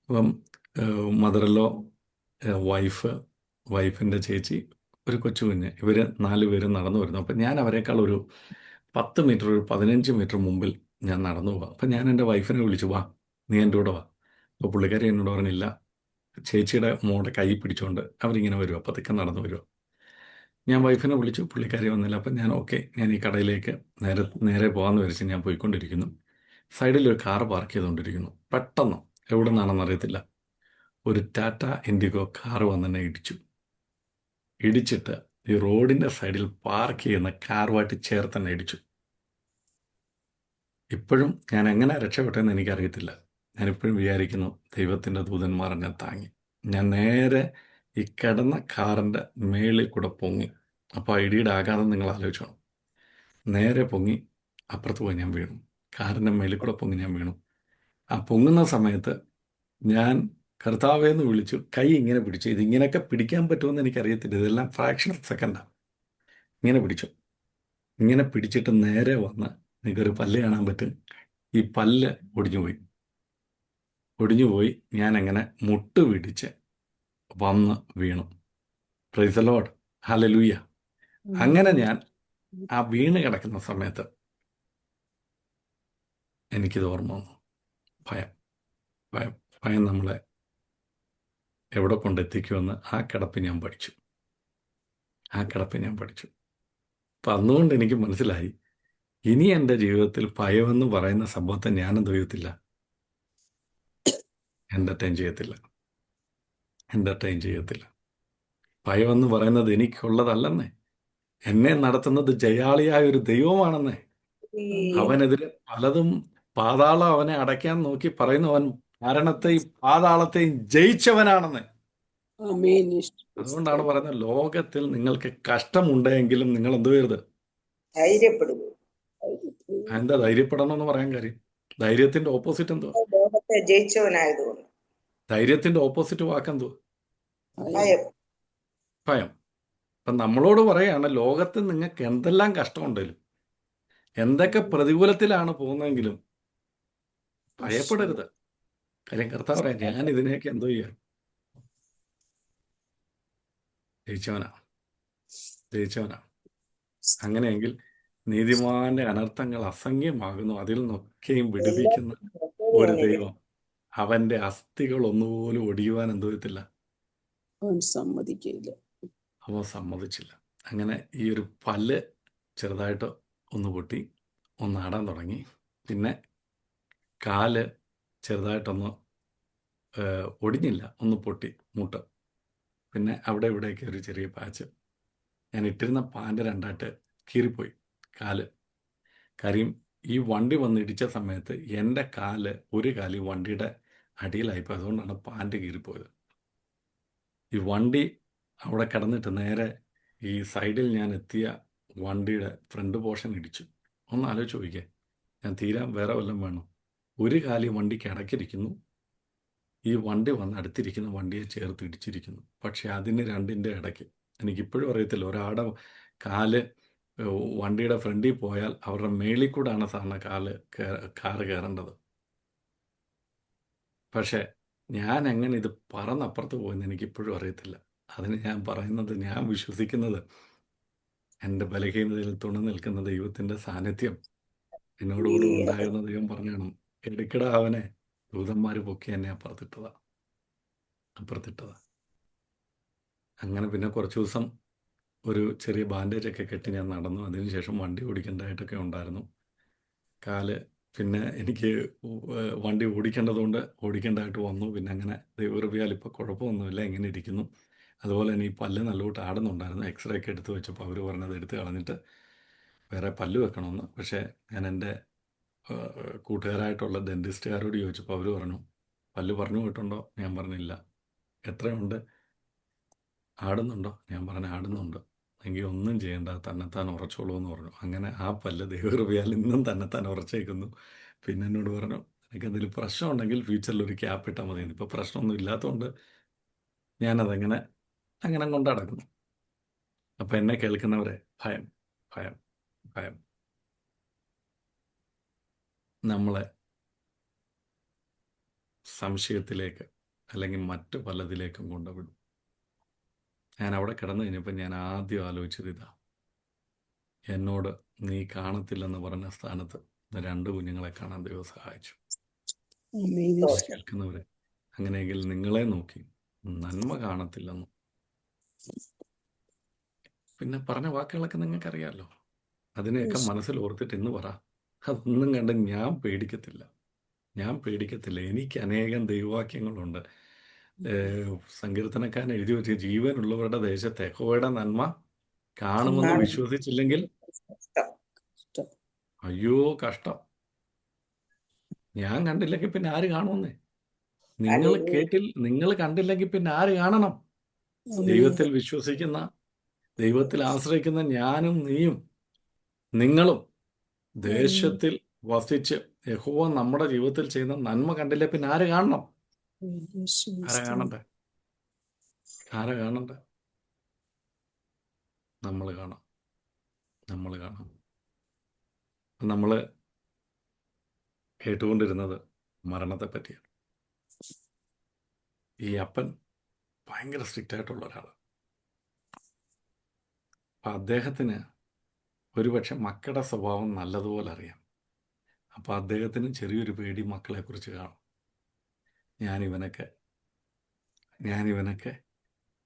അപ്പം മദറിലോ, വൈഫിൻ്റെ ചേച്ചി, ഒരു കൊച്ചു കുഞ്ഞ്, ഇവർ 4 പേരും നടന്നു വരുന്നു. അപ്പം ഞാൻ അവരെക്കാൾ ഒരു 10 മീറ്റർ, ഒരു 15 മീറ്റർ മുമ്പിൽ ഞാൻ നടന്നു പോവാം. അപ്പം ഞാൻ എൻ്റെ വൈഫിനെ വിളിച്ചു, വാ, നീ എൻ്റെ കൂടെ വാ. അപ്പോൾ പുള്ളിക്കാരി എന്നോട് പറഞ്ഞില്ല, ചേച്ചിയുടെ മോടെ കൈ പിടിച്ചുകൊണ്ട് അവരിങ്ങനെ വരുക, പതുക്കെ നടന്നു വരുക. ഞാൻ വൈഫിനെ വിളിച്ചു, പുള്ളിക്കാരി വന്നില്ല. അപ്പം ഞാൻ ഓക്കെ, ഞാൻ ഈ കടയിലേക്ക് നേരെ പോകാമെന്ന് വിചാരിച്ച് ഞാൻ പോയിക്കൊണ്ടിരിക്കുന്നു. സൈഡിലൊരു കാർ പാർക്ക് ചെയ്തുകൊണ്ടിരിക്കുന്നു. പെട്ടെന്ന് എവിടെ നിന്നാണെന്ന് അറിയത്തില്ല, ഒരു ടാറ്റ ഇൻഡിഗോ കാർ വന്നെന്നെ ഇടിച്ചിട്ട് ഈ റോഡിൻ്റെ സൈഡിൽ പാർക്ക് ചെയ്യുന്ന കാറുമായിട്ട് ചേർത്ത് തന്നെ ഇടിച്ചു. ഇപ്പോഴും ഞാൻ എങ്ങനെ രക്ഷപ്പെട്ടെന്ന് എനിക്കറിയത്തില്ല. ഞാനിപ്പോഴും വിചാരിക്കുന്നു ദൈവത്തിൻ്റെ ദൂതന്മാർ എന്നെ താങ്ങി. ഞാൻ നേരെ ഈ കിടന്ന കാറിൻ്റെ മേളിൽ കൂടെ പൊങ്ങി. അപ്പോൾ ആ ഇടിയുടെ ആഘാതം നിങ്ങൾ ആലോചിച്ചോണം. നേരെ പൊങ്ങി അപ്പുറത്ത് പോയി ഞാൻ വീണു. കാറിൻ്റെ മേളിൽ കൂടെ പൊങ്ങി ഞാൻ വീണു. ആ പൊങ്ങുന്ന സമയത്ത് ഞാൻ കർത്താവേന്ന് വിളിച്ചു. കൈ ഇങ്ങനെ പിടിച്ചു. ഇതിങ്ങനെയൊക്കെ പിടിക്കാൻ പറ്റുമെന്ന് എനിക്കറിയത്തില്ല. ഇതെല്ലാം ഫ്രാക്ഷൻ ഓഫ് സെക്കൻഡാണ്. ഇങ്ങനെ പിടിച്ചു. ഇങ്ങനെ പിടിച്ചിട്ട് നേരെ വന്ന് എനിക്കൊരു പല്ല് കാണാൻ പറ്റും. ഈ പല്ല് ഒടിഞ്ഞുപോയി. ഞാൻ അങ്ങനെ മുട്ട് പിടിച്ച് വന്ന് വീണു. Praise the Lord, hallelujah. അങ്ങനെ ഞാൻ ആ വീണ് കിടക്കുന്ന സമയത്ത് എനിക്കിത് ഓർമ്മ വന്നു. ഭയം ഭയം ഭയം നമ്മളെ എവിടെ കൊണ്ടെത്തിക്കുമെന്ന് ആ കിടപ്പ് ഞാൻ പഠിച്ചു. അപ്പം അന്നുകൊണ്ട് എനിക്ക് മനസ്സിലായി, ഇനി എൻ്റെ ജീവിതത്തിൽ ഭയമെന്ന് പറയുന്ന സംഭവത്തെ ഞാനെന്ത് ചെയ്യത്തില്ല, എൻ്റർടൈൻ ചെയ്യത്തില്ല. ഭയമെന്ന് പറയുന്നത് എനിക്കുള്ളതല്ലെന്നേ. എന്നെ നടത്തുന്നത് ജയാളിയായ ഒരു ദൈവമാണെന്നേ. അവനെതിരെ പലതും പാതാളം അവനെ അടയ്ക്കാൻ നോക്കി പറയുന്നു, അവൻ മരണത്തെയും പാതാളത്തെയും ജയിച്ചവനാണെന്ന്. ആമേൻ. അതുകൊണ്ടാണ് പറയുന്നത്, ലോകത്തിൽ നിങ്ങൾക്ക് കഷ്ടമുണ്ടെങ്കിലും നിങ്ങൾ എന്ത് ചെയ്യരുത്, ധൈര്യപ്പെടുക. എന്താ ധൈര്യപ്പെടണമെന്ന് പറയാൻ കാര്യം? ധൈര്യത്തിന്റെ ഓപ്പോസിറ്റ് എന്തോ? ലോകത്തെ ജയിച്ചവനായതുകൊണ്ട്. ധൈര്യത്തിന്റെ ഓപ്പോസിറ്റ് വാക്കെന്തോ? ഭയം. ഭയം. അപ്പം നമ്മളോട് പറയാണ്, ലോകത്തിൽ നിങ്ങൾക്ക് എന്തെല്ലാം കഷ്ടമുണ്ടെങ്കിലും, എന്തൊക്കെ പ്രതികൂലത്തിലാണ് പോകുന്നതെങ്കിലും ഭയപ്പെടരുത്. കാര്യം കർത്താവ് പറയാം, ഞാൻ ഇതിനെയൊക്കെ എന്തോ ചെയ്യാം, ജയിച്ചവനാ. അങ്ങനെയെങ്കിൽ നീതിമാന്റെ അനർത്ഥങ്ങൾ അസംഖ്യമാകുന്നു, അതിൽ നിന്നൊക്കെയും വിടുവിക്കുന്ന ഒരു ദൈവം. അവന്റെ അസ്ഥികൾ ഒന്നുപോലും ഒടിയുവാൻ എന്തോ ചെയ്യത്തില്ല, അവൻ സമ്മതിക്കില്ല. അവൻ സമ്മതിച്ചില്ല. അങ്ങനെ ഈ ഒരു പല്ല് ചെറുതായിട്ട് ഒന്ന് പൊട്ടി, ഒന്ന് ആടാൻ തുടങ്ങി. പിന്നെ കാല് ചെറുതായിട്ടൊന്ന് ഒടിഞ്ഞില്ല, ഒന്ന് പൊട്ടി മുട്ട്. പിന്നെ അവിടെ ഇവിടെയൊക്കെ ഒരു ചെറിയ പാച്ച്. ഞാൻ ഇട്ടിരുന്ന പാൻറ് രണ്ടായിട്ട് കീറിപ്പോയി കാല്. കാര്യം ഈ വണ്ടി വന്ന് ഇടിച്ച സമയത്ത് എൻ്റെ ഒരു കാല് ഈ വണ്ടിയുടെ അടിയിലായിപ്പോയി. അതുകൊണ്ടാണ് പാൻറ് കീറിപ്പോയത്. ഈ വണ്ടി അവിടെ കിടന്നിട്ട് നേരെ ഈ സൈഡിൽ ഞാൻ എത്തിയ വണ്ടിയുടെ ഫ്രണ്ട് പോർഷൻ ഇടിച്ചു. ഒന്ന് ആലോചിച്ച് നോക്കിക്കേ, ഞാൻ തീരാൻ വേറെ വല്ലതും വേണം. ഒരു കാല് ഈ വണ്ടിക്ക് ഇടയ്ക്കിരിക്കുന്നു, ഈ വണ്ടി വന്ന് അടുത്തിരിക്കുന്ന വണ്ടിയെ ചേർത്ത് ഇടിച്ചിരിക്കുന്നു. പക്ഷെ അതിന് രണ്ടിൻ്റെ ഇടയ്ക്ക് എനിക്കിപ്പോഴും അറിയത്തില്ല, ഒരാടെ കാല് വണ്ടിയുടെ ഫ്രണ്ടിൽ പോയാൽ അവരുടെ മേളിൽ കൂടാണ് സാധാരണ കാറ് കയറേണ്ടത്. പക്ഷെ ഞാൻ എങ്ങനെ ഇത് പറന്നപ്പുറത്ത് പോയെന്ന് എനിക്കിപ്പോഴും അറിയത്തില്ല. അതിന് ഞാൻ പറയുന്നത്, ഞാൻ വിശ്വസിക്കുന്നത് എൻ്റെ ബലഹീനതയിൽ തുണ നിൽക്കുന്ന ദൈവത്തിൻ്റെ സാന്നിധ്യം എന്നോടുകൂടെ ഉണ്ടായിരുന്ന ദൈവം പറഞ്ഞാണ്, എടുക്കടാ അവനെ, ദൂതന്മാർ പൊക്കി എന്നെ അപ്പുറത്തിട്ടതാ. അങ്ങനെ പിന്നെ കുറച്ച് ദിവസം ഒരു ചെറിയ ബാൻഡേജൊക്കെ കെട്ടി ഞാൻ നടന്നു. അതിനുശേഷം വണ്ടി ഓടിക്കേണ്ടതായിട്ടൊക്കെ ഉണ്ടായിരുന്നു. പിന്നെ എനിക്ക് വണ്ടി ഓടിക്കേണ്ടതായിട്ട് വന്നു. പിന്നെ അങ്ങനെ ദൈവകൃപയാൽ ഇപ്പോൾ കുഴപ്പമൊന്നുമില്ല, ഇങ്ങനെ ഇരിക്കുന്നു. അതുപോലെ തന്നെ ഈ പല്ല് നല്ലോട്ട് ആടുന്നുണ്ടായിരുന്നു. എക്സ്റേ ഒക്കെ എടുത്ത് വെച്ചപ്പോൾ അവർ പറഞ്ഞത് എടുത്ത് കളഞ്ഞിട്ട് വേറെ പല്ല് വെക്കണമെന്ന്. പക്ഷേ ഞാൻ എൻ്റെ കൂട്ടുകാരായിട്ടുള്ള ഡെൻറ്റിസ്റ്റുകാരോട് ചോദിച്ചപ്പോൾ അവർ പറഞ്ഞു, പല്ല് പറഞ്ഞു പോയിട്ടുണ്ടോ? ഞാൻ പറഞ്ഞില്ല. എത്രയുണ്ട്? ആടുന്നുണ്ടോ? ഞാൻ പറഞ്ഞു ആടുന്നുണ്ട്. എങ്കിൽ ഒന്നും ചെയ്യേണ്ട, തന്നെത്താൻ ഉറച്ചോളൂ എന്ന് പറഞ്ഞു. അങ്ങനെ ആ പല്ല് ദൈവകൃപയാൽ ഇന്നും തന്നെത്താൻ ഉറച്ചേക്കുന്നു. പിന്നെ എന്നോട് പറഞ്ഞു, എനിക്ക് എന്തെങ്കിലും പ്രശ്നം ഉണ്ടെങ്കിൽ ഫ്യൂച്ചറിൽ ഒരു ക്യാപ്പ് ഇട്ടാൽ മതി. ഇപ്പോൾ പ്രശ്നമൊന്നും ഇല്ലാത്തതുകൊണ്ട് ഞാനതങ്ങനെ കൊണ്ട് നടക്കുന്നു. അപ്പം എന്നെ കേൾക്കുന്നവരെ, ഭയം ഭയം ഭയം നമ്മളെ സംശയത്തിലേക്ക് അല്ലെങ്കിൽ മറ്റു പലതിലേക്കും കൊണ്ടുവിടും. ഞാൻ അവിടെ കിടന്നു കഴിഞ്ഞപ്പോൾ ഞാൻ ആദ്യം ആലോചിച്ചത് ഇതാ, എന്നോട് നീ കാണത്തില്ലെന്ന് പറഞ്ഞ സ്ഥാനത്ത് 2 കുഞ്ഞുങ്ങളെ കാണാൻ ദൈവം സഹായിച്ചു. കേൾക്കുന്നവരെ, അങ്ങനെയെങ്കിൽ നിങ്ങളെ നോക്കി നന്മ കാണത്തില്ലെന്നും, പിന്നെ പറഞ്ഞ വാക്കുകളൊക്കെ നിങ്ങൾക്കറിയാമല്ലോ, അതിനെയൊക്കെ മനസ്സിൽ ഓർത്തിട്ട് ഇന്ന് പറ, അതൊന്നും കണ്ട് ഞാൻ പേടിക്കത്തില്ല. എനിക്ക് അനേകം ദൈവവാക്യങ്ങളുണ്ട്. സങ്കീർത്തനക്കാരൻ എഴുതി വെച്ച, ജീവനുള്ളവരുടെ ദേശത്തെ യഹോവയുടെ നന്മ കാണുമെന്ന് വിശ്വസിച്ചില്ലെങ്കിൽ അയ്യോ കഷ്ടം. ഞാൻ കണ്ടില്ലെങ്കിൽ പിന്നെ ആര് കാണുമെന്നേ? ഹല്ലേലൂയ. നിങ്ങൾ കണ്ടില്ലെങ്കിൽ പിന്നെ ആര് കാണണം? ആമേൻ. ദൈവത്തിൽ വിശ്വസിക്കുന്ന, ദൈവത്തിൽ ആശ്രയിക്കുന്ന ഞാനും നീയും നിങ്ങളും ദേശത്തിൽ വസിച്ച് യഹോവ നമ്മുടെ ജീവിതത്തിൽ ചെയ്യുന്ന നന്മ കണ്ടില്ലേ പിന്നെ ആര് കാണണം? യേശുവേ ആരാ സ്തോത്രം. കാണണ്ടേ? ആരാ കാണണ്ടേ? നമ്മൾ കാണാം. നമ്മൾ കാണാം. നമ്മൾ കേട്ടുകൊണ്ടിരുന്നത് മരണത്തെ പറ്റിയാണ്. ഈ അപ്പൻ ഭയങ്കര സ്ട്രിക്റ്റ് ആയിട്ടുള്ള ഒരാൾ. അപ്പം അദ്ദേഹത്തിന് ഒരുപക്ഷെ മക്കളുടെ സ്വഭാവം നല്ലതുപോലെ അറിയാം. അപ്പം അദ്ദേഹത്തിന് ചെറിയൊരു പേടി മക്കളെക്കുറിച്ച് കാണും. ഞാനിവനൊക്കെ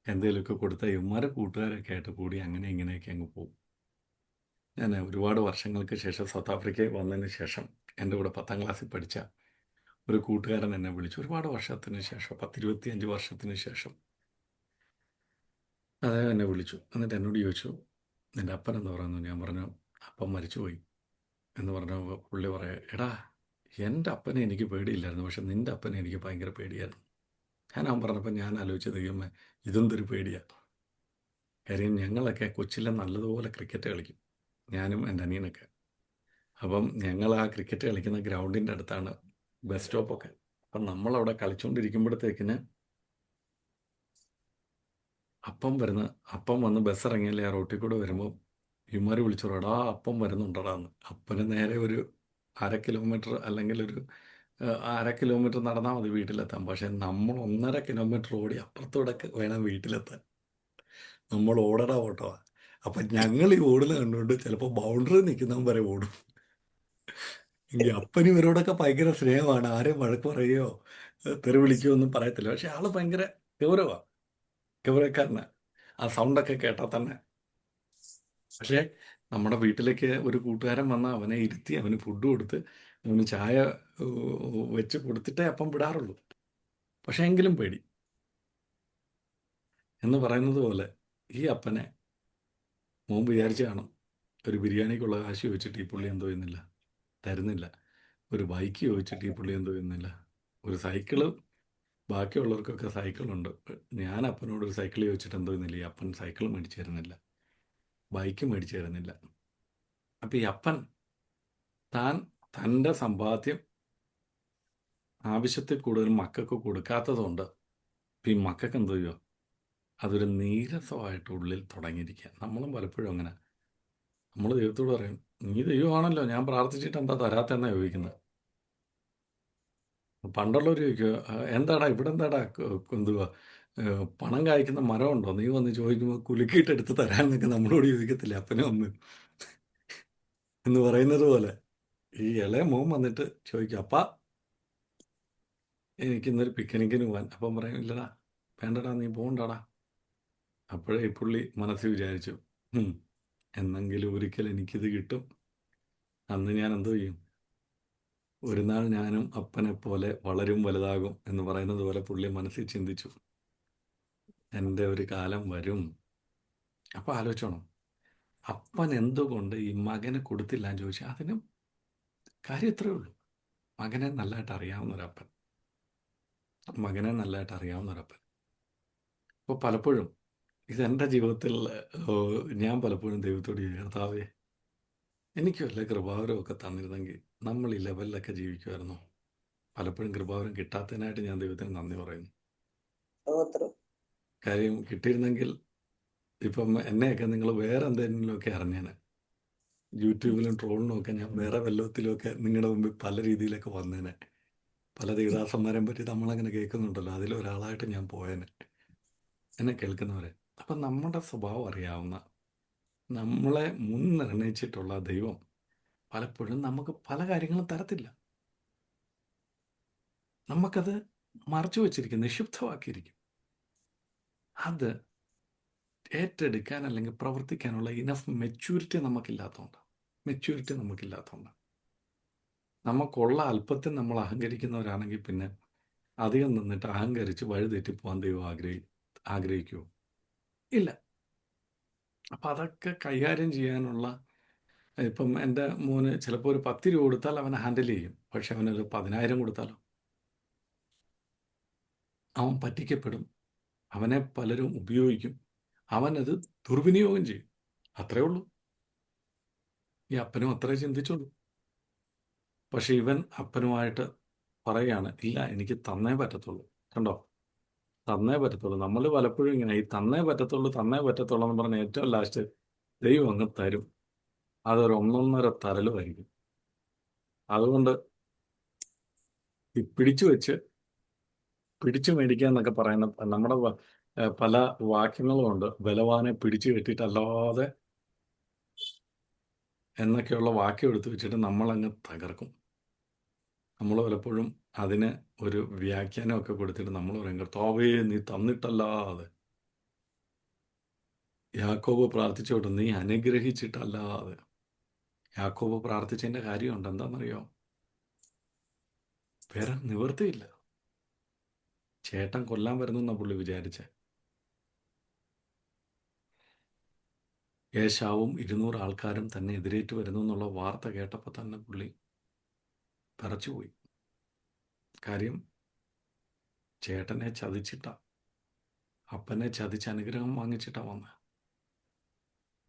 എന്തെങ്കിലുമൊക്കെ കൊടുത്താൽ ഇവന്മാരെ കൂട്ടുകാരൊക്കെ ആയിട്ട് കൂടി അങ്ങനെ ഇങ്ങനെയൊക്കെ അങ്ങ് പോകും. ഞാൻ ഒരുപാട് വർഷങ്ങൾക്ക് ശേഷം സൗത്ത് ആഫ്രിക്കയിൽ വന്നതിന് ശേഷം എൻ്റെ കൂടെ 10ാം ക്ലാസ്സിൽ പഠിച്ച ഒരു കൂട്ടുകാരൻ എന്നെ വിളിച്ചു. ഒരുപാട് വർഷത്തിന് ശേഷം, 10-25 വർഷത്തിന് ശേഷം അദ്ദേഹം എന്നെ വിളിച്ചു. എന്നിട്ട് എന്നോട് ചോദിച്ചു, നിൻ്റെ അപ്പൻ എന്ന് പറയുന്നു. ഞാൻ പറഞ്ഞു, അപ്പം മരിച്ചുപോയി എന്ന് പറഞ്ഞപ്പോൾ പുള്ളി പറയാ, എടാ എൻ്റെ അപ്പനെ എനിക്ക് പേടിയില്ലായിരുന്നു, പക്ഷെ നിൻ്റെ അപ്പനെ എനിക്ക് ഭയങ്കര പേടിയായിരുന്നു. അവൻ പറഞ്ഞപ്പോൾ ഞാൻ ആലോചിച്ച ദൈവമേ, ഇതെന്തൊരു പേടിയാണ്. കാര്യം ഞങ്ങളൊക്കെ കൊച്ചിലെ നല്ലതുപോലെ ക്രിക്കറ്റ് കളിക്കും, ഞാനും എൻ്റെ അനിയനൊക്കെ. അപ്പം ഞങ്ങൾ ആ ക്രിക്കറ്റ് കളിക്കുന്ന ഗ്രൗണ്ടിൻ്റെ അടുത്താണ് ബസ് സ്റ്റോപ്പൊക്കെ. അപ്പം നമ്മളവിടെ കളിച്ചുകൊണ്ടിരിക്കുമ്പോഴത്തേക്കിന് അപ്പം വന്ന് ബസ് ഇറങ്ങിയല്ലേ ആ റോട്ടിൽ കൂടെ വരുമ്പോൾ ഇവന്മാർ വിളിച്ചോടാ അപ്പം വരുന്നുണ്ടടാ എന്ന്. അപ്പന് നേരെ ഒരു 1/2 കിലോമീറ്റർ അല്ലെങ്കിൽ ഒരു 1/2 കിലോമീറ്റർ നടന്നാൽ മതി വീട്ടിലെത്താൻ. പക്ഷെ നമ്മൾ 1.5 കിലോമീറ്റർ ഓടി അപ്പുറത്തൂടെ വേണം വീട്ടിലെത്താൻ. നമ്മൾ ഓടടാ ഓട്ടമാ. അപ്പം ഞങ്ങൾ ഈ ഓടുന്ന കണ്ടുകൊണ്ട് ചിലപ്പോൾ ബൗണ്ടറി നിൽക്കുന്നവൻ വരെ ഓടും. എങ്കിൽ അപ്പന് ഇവരോടൊക്കെ ഭയങ്കര സ്നേഹമാണ്. ആരെയും വഴക്ക് പറയുകയോ തെറി വിളിക്കുകയോ ഒന്നും പറയത്തില്ല. പക്ഷെ ആള് ഭയങ്കര ഗൗരവക്കാരനാണ്. ആ സൗണ്ടൊക്കെ കേട്ടാൽ തന്നെ. പക്ഷേ നമ്മുടെ വീട്ടിലേക്ക് ഒരു കൂട്ടുകാരൻ വന്ന് അവനെ ഇരുത്തി അവന് ഫുഡ് കൊടുത്ത് അവന് ചായ വെച്ച് കൊടുത്തിട്ടേ അപ്പം വിടാറുള്ളൂ. പക്ഷേ എങ്കിലും പേടി എന്ന് പറയുന്നത് പോലെ ഈ അപ്പനെ മുമ്പ് വിചാരിച്ച് കാണും, ഒരു ബിരിയാണിക്കുള്ള കാശ് ചോദിച്ചിട്ട് ഈ പുള്ളി എന്തോ ചെയ്യുന്നില്ല, തരുന്നില്ല. ഒരു ബൈക്ക് ചോദിച്ചിട്ട് ഈ പുള്ളി എന്തോ ചെയ്യുന്നില്ല. ഒരു സൈക്കിള്, ബാക്കിയുള്ളവർക്കൊക്കെ സൈക്കിളുണ്ട്. ഞാൻ അപ്പനോട് ഒരു സൈക്കിൾ ചോദിച്ചിട്ട് എന്തോ ചെയ്യുന്നില്ല. ഈ അപ്പൻ സൈക്കിൾ മേടിച്ചു തരുന്നില്ല, ബൈക്ക് മേടിച്ചു തരുന്നില്ല. അപ്പം ഈ അപ്പൻ തൻ്റെ സമ്പാദ്യം ആവശ്യത്തിൽ കൂടുതൽ മക്കൾക്ക് കൊടുക്കാത്തതുകൊണ്ട് ഈ മക്കൾക്ക് എന്തോ ചെയ്യുമോ, അതൊരു നീരസമായിട്ട് ഉള്ളിൽ തുടങ്ങിയിരിക്കുക. നമ്മളും പലപ്പോഴും അങ്ങനെ. നമ്മൾ ദൈവത്തോട് പറയും, നീ ദൈവമാണല്ലോ, ഞാൻ പ്രാർത്ഥിച്ചിട്ട് എന്താ തരാത്തെന്നാണ് ചോദിക്കുന്നത്. പണ്ടുള്ളവർ ചോദിക്കുക, എന്താടാ ഇവിടെ എന്താടാ എന്തുവാ പണം കായ്ക്കുന്ന മരമുണ്ടോ, നീ വന്ന് ചോദിക്കുമ്പോൾ കുലുക്കിയിട്ട് എടുത്ത് തരാമെന്നൊക്കെ നമ്മളോട് ചോദിക്കത്തില്ലേ അപ്പനും അമ്മയും എന്ന് പറയുന്നത് പോലെ ഈ ഇളയ മോൻ വന്നിട്ട് ചോദിക്കും, അപ്പാ എനിക്കിന്നൊരു പിക്നിക്കിന് പോകാൻ. അപ്പം പറയും, ഇല്ലടാ വേണ്ടടാ നീ പോകണ്ടടാ. അപ്പോഴേ ഈ പുള്ളി മനസ്സിൽ വിചാരിച്ചു, എന്നെങ്കിലും ഒരിക്കൽ എനിക്കിത് കിട്ടും, അന്ന് ഞാൻ എന്തോ ചെയ്യും, ഒരു നാൾ ഞാനും അപ്പനെ പോലെ വളരും വലുതാകും എന്ന് പറയുന്നത് പോലെ പുള്ളി മനസ്സിൽ ചിന്തിച്ചു, എൻ്റെ ഒരു കാലം വരും. അപ്പോൾ ആലോചിച്ചോണം, അപ്പൻ എന്തുകൊണ്ട് ഈ മകന് കൊടുത്തില്ല എന്ന് ചോദിച്ചാൽ അതിനും കാര്യം ഇത്രയേ ഉള്ളൂ. മകനെ നല്ലതായിട്ട് അറിയാവുന്നൊരപ്പൻ. അപ്പോൾ പലപ്പോഴും ഇതെൻ്റെ ജീവിതത്തിൽ ഞാൻ പലപ്പോഴും ദൈവത്തോട് ചോദിക്കും, കർത്താവേ എനിക്ക് വല്ല കൃപാവരമൊക്കെ തന്നിരുന്നെങ്കിൽ നമ്മൾ ഈ ലെവലിലൊക്കെ ജീവിക്കുമായിരുന്നു. പലപ്പോഴും കൃപാവരം കിട്ടാത്തതിനായിട്ട് ഞാൻ ദൈവത്തിന് നന്ദി പറയുന്നു. സ്തോത്രം. കാര്യം കിട്ടിയിരുന്നെങ്കിൽ ഇപ്പം എന്നെയൊക്കെ നിങ്ങൾ വേറെ എന്തെങ്കിലുമൊക്കെ അറിഞ്ഞേനെ. യൂട്യൂബിലും ട്രോളിനും ഒക്കെ ഞാൻ വേറെ വല്ലത്തിലുമൊക്കെ നിങ്ങളുടെ മുമ്പിൽ പല രീതിയിലൊക്കെ വന്നേനെ. പല ദേവദാസന്മാരെ പറ്റി നമ്മളങ്ങനെ കേൾക്കുന്നുണ്ടല്ലോ, അതിലൊരാളായിട്ട് ഞാൻ പോയേനെ, എന്നെ കേൾക്കുന്നവരെ. അപ്പം നമ്മുടെ സ്വഭാവം അറിയാവുന്ന, നമ്മളെ മുൻ നിർണയിച്ചിട്ടുള്ള ദൈവം പലപ്പോഴും നമുക്ക് പല കാര്യങ്ങളും തരത്തില്ല. നമുക്കത് മറച്ചു വച്ചിരിക്കും, നിക്ഷിപ്തമാക്കിയിരിക്കും. അത് ഏറ്റെടുക്കാൻ അല്ലെങ്കിൽ പ്രവർത്തിക്കാനുള്ള ഇനഫ് മെച്യൂരിറ്റി നമുക്കില്ലാത്തതുകൊണ്ട് നമുക്കുള്ള അല്പത്തിൽ നമ്മൾ അഹങ്കരിക്കുന്നവരാണെങ്കിൽ പിന്നെ അധികം നിന്നിട്ട് അഹങ്കരിച്ച് വഴിതെറ്റി പോകാൻ ദൈവം ആഗ്രഹിക്കുമോ? ഇല്ല. അപ്പം അതൊക്കെ കൈകാര്യം ചെയ്യാനുള്ള ഇപ്പം എൻ്റെ മോന് ചിലപ്പോൾ ഒരു 10 രൂപ കൊടുത്താൽ അവൻ ഹാൻഡിൽ ചെയ്യും. പക്ഷെ അവനൊരു 10,000 കൊടുത്താലോ അവൻ പറ്റിക്കപ്പെടും. അവനെ പലരും ഉപയോഗിക്കും. അവനത് ദുർവിനിയോഗം ചെയ്യും. അത്രേ ഉള്ളൂ. ഈ അപ്പനും അത്രേ ചിന്തിച്ചുള്ളൂ. പക്ഷെ ഇവൻ അപ്പനുമായിട്ട് പറയുകയാണ്, ഇല്ല എനിക്ക് തന്നേ പറ്റത്തുള്ളൂ. കണ്ടോ, തന്നേ പറ്റത്തുള്ളൂ. നമ്മൾ പലപ്പോഴും ഇങ്ങനെ ഈ തന്നേ പറ്റത്തുള്ളൂ എന്ന് പറഞ്ഞ് ഏറ്റവും ലാസ്റ്റ് ദൈവം അങ്ങ് തരും. അതൊരു ഒന്നൊന്നര തരലുമായിരിക്കും. അതുകൊണ്ട് ഈ പിടിച്ചു മേടിക്കുക എന്നൊക്കെ പറയുന്ന നമ്മുടെ പല വാക്യങ്ങളുമുണ്ട്. ബലവാനെ പിടിച്ചു കെട്ടിയിട്ടല്ലാതെ എന്നൊക്കെയുള്ള വാക്യം എടുത്ത് വെച്ചിട്ട് നമ്മളങ്ങ് തകർക്കും. നമ്മൾ പലപ്പോഴും അതിന് ഒരു വ്യാഖ്യാനമൊക്കെ കൊടുത്തിട്ട് നമ്മൾ പറയും, കർത്താവേ നീ തന്നിട്ടല്ലാതെ. യാക്കോബ് പ്രാർത്ഥിച്ചോട്ട് നീ അനുഗ്രഹിച്ചിട്ടല്ലാതെ. യാക്കോബ് പ്രാർത്ഥിച്ചതിൻ്റെ കാര്യമുണ്ട്. എന്താണെന്നറിയോ? വേറെ നിവൃത്തിയില്ല. ചേട്ടൻ കൊല്ലാൻ വരുന്നു എന്നാ പുള്ളി വിചാരിച്ചേ. ഏശാവും 200 ആൾക്കാരും തന്നെ എതിരേറ്റ് വരുന്നു എന്നുള്ള വാർത്ത കേട്ടപ്പോൾ തന്നെ പുള്ളി തറച്ചുപോയി. കാര്യം ചേട്ടനെ ചതിച്ചിട്ടാ, അപ്പനെ ചതിച്ച് അനുഗ്രഹം വാങ്ങിച്ചിട്ടാ വന്നത്.